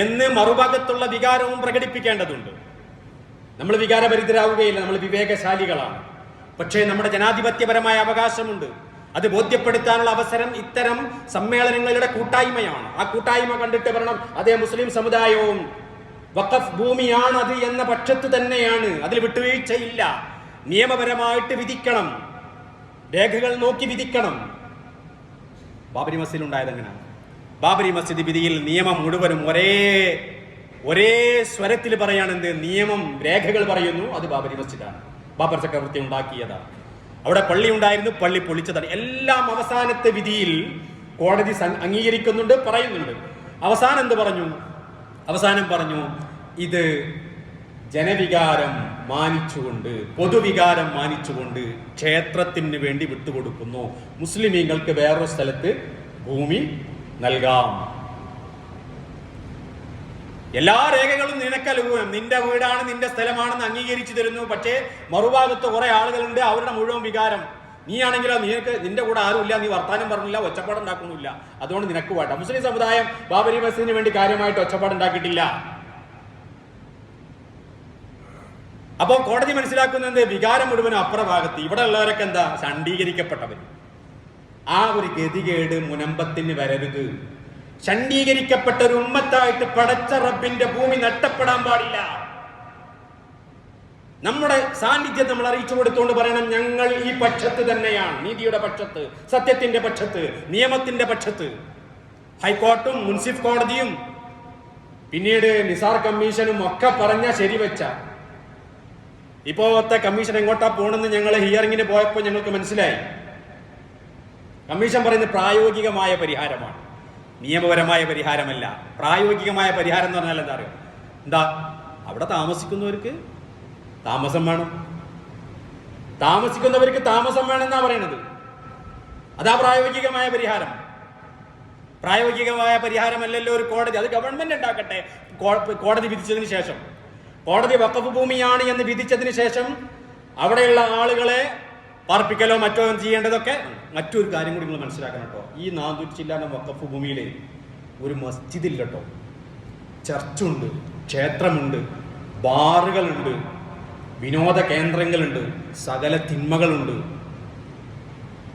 എന്ന് മറുഭാഗത്തുള്ള വികാരവും പ്രകടിപ്പിക്കേണ്ടതുണ്ട്. നമ്മൾ വികാരഭരിതരാവുകയില്ല, നമ്മൾ വിവേകശാലികളാണ്. പക്ഷേ നമ്മുടെ ജനാധിപത്യപരമായ അവകാശമുണ്ട്. അത് ബോധ്യപ്പെടുത്താനുള്ള അവസരം ഇത്തരം സമ്മേളനങ്ങളുടെ കൂട്ടായ്മയാണ്. ആ കൂട്ടായ്മ കണ്ടിട്ട് പറയണം, അതേ മുസ്ലിം സമുദായവും വഖഫ് ഭൂമിയാണ് അത് എന്ന പക്ഷത്ത് തന്നെയാണ്, അതിൽ വിട്ടുവീഴ്ചയില്ല. നിയമപരമായിട്ട് വിധിക്കണം, രേഖകൾ നോക്കി വിധിക്കണം. ബാബരി മസ്ജിദ് ഉണ്ടായത് എങ്ങനെയാണ്? ബാബരി മസ്ജിദ് വിധിയിൽ നിയമം മുഴുവനും ഒരേ സ്വരത്തിൽ പറയാണെന്ത്? നിയമം, രേഖകൾ പറയുന്നു അത് ബാബരി മസ്ജിദാണ്, ബാബർ ചക്രവർത്തി ഉണ്ടാക്കിയതാണ്. അവിടെ പള്ളി ഉണ്ടായിരുന്നു, പള്ളി പൊളിച്ചതാണ്. എല്ലാം അവസാനത്തെ വിധിയിൽ കോടതി അംഗീകരിക്കുന്നുണ്ട്, പറയുന്നുണ്ട്. അവസാനം എന്ത് പറഞ്ഞു? അവസാനം പറഞ്ഞു, ഇത് ജനവികാരം മാനിച്ചുകൊണ്ട്, പൊതുവികാരം മാനിച്ചുകൊണ്ട് ക്ഷേത്രത്തിന് വേണ്ടി വിട്ടുകൊടുക്കുന്നു. മുസ്ലിമീങ്ങൾക്ക് വേറൊരു സ്ഥലത്ത് ഭൂമി നൽകാം. എല്ലാ രേഖകളും നിനക്കലുകൂലം, നിന്റെ വീടാണ്, നിന്റെ സ്ഥലമാണെന്ന് അംഗീകരിച്ചു തരുന്നു. പക്ഷേ മറുഭാഗത്ത് കുറെ ആളുകളുണ്ട്, അവരുടെ മുഴുവൻ വികാരം നീയാണെങ്കിലോ, നിന്റെ കൂടെ ആരുമില്ല, നീ വർത്താനം പറഞ്ഞില്ല, ഒച്ചപ്പാടുണ്ടാക്കുന്നില്ല, അതുകൊണ്ട് നിനക്ക് വേണ്ട. മുസ്ലിം സമുദായം ബാബരി മസ്ജിദിന് വേണ്ടി കാര്യമായിട്ട് ഒച്ചപ്പാടുണ്ടാക്കിയിട്ടില്ല. അപ്പോൾ കോടതി മനസ്സിലാക്കുന്നത് വികാരം മുഴുവനും അപ്പുറഭാഗത്ത്. ഇവിടെ ഉള്ളവരൊക്കെ എന്താ? ഷണ്ഡീകരിക്കപ്പെട്ടവർ. ആ ഒരു ഗതികേട് മുനമ്പത്തിന് വരരുത്. ഷണ്ഡീകരിക്കപ്പെട്ട ഒരു ഉമ്മത്തായിട്ട് പടച്ച റബ്ബിന്റെ ഭൂമി നഷ്ടപ്പെടാൻ പാടില്ല. നമ്മുടെ സാന്നിധ്യം നമ്മൾ അറിയിച്ചു കൊടുത്തുകൊണ്ട് പറയണം, ഞങ്ങൾ ഈ പക്ഷത്ത് തന്നെയാണ്, നീതിയുടെ പക്ഷത്ത്, സത്യത്തിന്റെ പക്ഷത്ത്, നിയമത്തിന്റെ പക്ഷത്ത്. ഹൈക്കോർട്ടും മുൻസിഫ് കോടതിയും പിന്നീട് നിസാർ കമ്മീഷനും ഒക്കെ പറഞ്ഞ ശരിവെച്ച. ഇപ്പോഴത്തെ കമ്മീഷൻ എങ്ങോട്ടാ പോണെന്ന് ഞങ്ങൾ ഹിയറിങ്ങിന് പോയപ്പോൾ ഞങ്ങൾക്ക് മനസ്സിലായി. കമ്മീഷൻ പറയുന്നത് പ്രായോഗികമായ പരിഹാരമാണ്, നിയമപരമായ പരിഹാരമല്ല. പ്രായോഗികമായ പരിഹാരം എന്ന് പറഞ്ഞാൽ എന്താ അറിയാം? എന്താ? അവിടെ താമസിക്കുന്നവർക്ക് താമസം വേണം, താമസിക്കുന്നവർക്ക് താമസം വേണമെന്നാ പറയണത്. അതാ പ്രായോഗികമായ പരിഹാരം. പ്രായോഗികമായ പരിഹാരമല്ലല്ലോ ഒരു കോടതി, അത് ഗവൺമെന്റ് ഉണ്ടാക്കട്ടെ. കോടതി വിധിച്ചതിന് ശേഷം, കോടതി വഖഫ് ഭൂമിയാണ് എന്ന് വിധിച്ചതിന് ശേഷം അവിടെയുള്ള ആളുകളെ പാർപ്പിക്കലോ മറ്റോ ചെയ്യേണ്ടതൊക്കെ. മറ്റൊരു കാര്യം കൂടി നിങ്ങൾ മനസ്സിലാക്കണം കേട്ടോ. ഈ 400 ചില്ലാനം വഖഫ് ഭൂമിയിൽ ഒരു മസ്ജിദില്ല കേട്ടോ. ചർച്ചുണ്ട്, ക്ഷേത്രമുണ്ട്, ബാറുകളുണ്ട്, വിനോദ കേന്ദ്രങ്ങളുണ്ട്, സകല തിന്മകളുണ്ട്.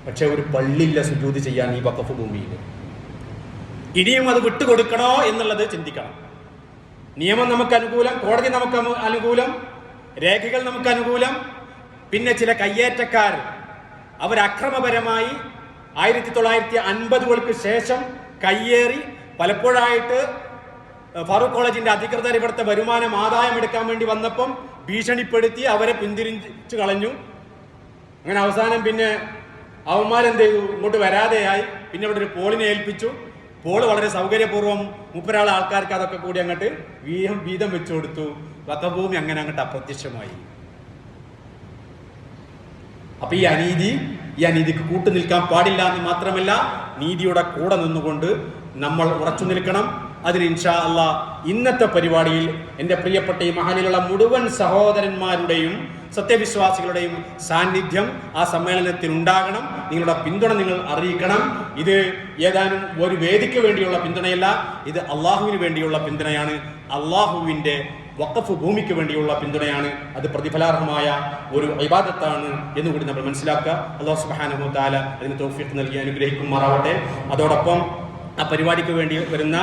പക്ഷെ ഒരു പള്ളിയില്ല സുജൂദ് ചെയ്യാൻ ഈ വഖഫ് ഭൂമിയിൽ. ഇനിയും അത് വിട്ടുകൊടുക്കണോ എന്നുള്ളത് ചിന്തിക്കണം. നിയമം നമുക്ക് അനുകൂലം, കോടതി നമുക്ക് അനുകൂലം, രേഖകൾ നമുക്ക് അനുകൂലം. പിന്നെ ചില കയ്യേറ്റക്കാർ അവർ അക്രമപരമായി 1950-കൾക്ക് ശേഷം കയ്യേറി പലപ്പോഴായിട്ട് ഫാറൂഖ് കോളേജിന്റെ അധികൃതർ ഇവിടുത്തെ വരുമാനം, ആദായം എടുക്കാൻ വേണ്ടി വന്നപ്പം ഭീഷണിപ്പെടുത്തി അവരെ പിന്തിരിച്ചു കളഞ്ഞു. അങ്ങനെ അവസാനം പിന്നെ അവന്മാരെന്ത് ചെയ്തു? ഇങ്ങോട്ട് വരാതെയായി. പിന്നെ ഇവിടെ ഒരു പോളിനെ ഏൽപ്പിച്ചു. പോള് വളരെ സൗകര്യപൂർവ്വം 30 ആൾക്കാർക്ക് അതൊക്കെ കൂടി അങ്ങോട്ട് വീതം വെച്ചു കൊടുത്തു. വഖഫ് ഭൂമി അങ്ങനെ അങ്ങോട്ട് അപ്രത്യക്ഷമായി. അപ്പൊ ഈ അനീതിക്ക് കൂട്ടു നിൽക്കാൻ പാടില്ല എന്ന് മാത്രമല്ല, നീതിയുടെ കൂടെ നിന്നുകൊണ്ട് നമ്മൾ ഉറച്ചു നിൽക്കണം. അതിന് ഇൻഷാ അല്ലാഹ് ഇന്നത്തെ പരിപാടിയിൽ എൻ്റെ പ്രിയപ്പെട്ട ഈ മഹലിലുള്ള മുഴുവൻ സഹോദരന്മാരുടെയും സത്യവിശ്വാസികളുടെയും സാന്നിധ്യം ആ സമ്മേളനത്തിൽ ഉണ്ടാകണം. നിങ്ങളുടെ പിന്തുണ നിങ്ങൾ അറിയിക്കണം. ഇത് ഏതാനും ഒരു വേദിക്ക് വേണ്ടിയുള്ള പിന്തുണയല്ല, ഇത് അള്ളാഹുവിന് വേണ്ടിയുള്ള പിന്തുണയാണ്. അള്ളാഹുവിൻ്റെ വഖഫ് ഭൂമിക്ക് വേണ്ടിയുള്ള പിന്തുണയാണ്. അത് പ്രതിഫലാർഹമായ ഒരു ഇബാദത്താണ് എന്നുകൂടി നമ്മൾ മനസ്സിലാക്കുക. അല്ലാഹു സുബ്ഹാനഹു വ തആല അതിന് തൗഫീഖ് നൽകി അനുഗ്രഹിക്കുമാറാവട്ടെ. അതോടൊപ്പം ആ പരിപാടിക്ക് വേണ്ടി വരുന്ന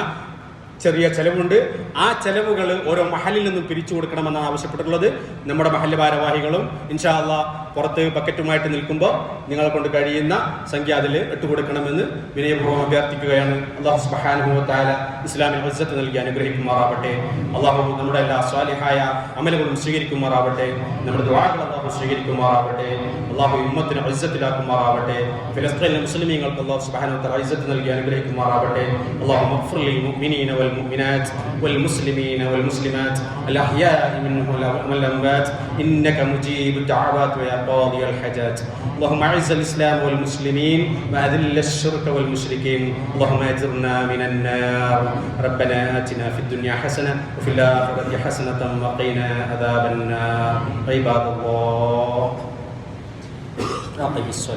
ചെറിയ ചെലവുണ്ട്. ആ ചെലവുകൾ ഓരോ മഹലിൽ നിന്നും പിരിച്ചു കൊടുക്കണമെന്നാണ് ആവശ്യപ്പെട്ടിട്ടുള്ളത്. നമ്മുടെ മഹല്ല് ഭാരവാഹികളും ഇൻഷാ അല്ലാഹ് പുറത്ത് ബക്കറ്റുമായിട്ട് നിൽക്കുമ്പോൾ നിങ്ങളെ കൊണ്ട് കഴിയുന്ന സംഖ്യ അതിൽ ഇട്ടുകൊടുക്കണമെന്ന് വിനയപൂർവ്വം അഭ്യർത്ഥിക്കുകയാണ്. അല്ലാഹു സുബ്ഹാനഹു വ തആല ഇസ്ലാമിൽ ഇസ്സത്ത് നൽകി അനുഗ്രഹിക്കുമാറാവട്ടെ. അല്ലാഹു നമ്മുടെ എല്ലാ സ്വാലിഹായ അമലുകളും സ്വീകരിക്കുമാറാവട്ടെ. നമ്മുടെ ദുആകൾ അല്ലാഹു സ്വീകരിക്കുമാറാവട്ടെ. അല്ലാഹു ഉമ്മത്തിനെ ഇസ്സത്തിലാക്കുമാറാവട്ടെ. ഫലസ്തീനിലെ മുസ്ലിമീങ്ങൾക്ക് അല്ലാഹു സുബ്ഹാനഹു വ തആല ഇസ്സത്ത് നൽകി അനുഗ്രഹിക്കുമാറാവട്ടെ. അല്ലാഹു മഗ്ഫിർ ലിൽ മുഅ്മിനീന والمؤمنات والمسلمين والمسلمات الأحياء منهم والأموات إنك مجيب الدعوات ويا قاضي الحاجات. اللهم أعز الإسلام والمسلمين وأذل الشرك والمشركين. اللهم أجرنا من النار. ربنا آتنا في الدنيا حسنة وفي الآخرة حسنة وقنا عذاب النار. عباد الله أقم الصلاة.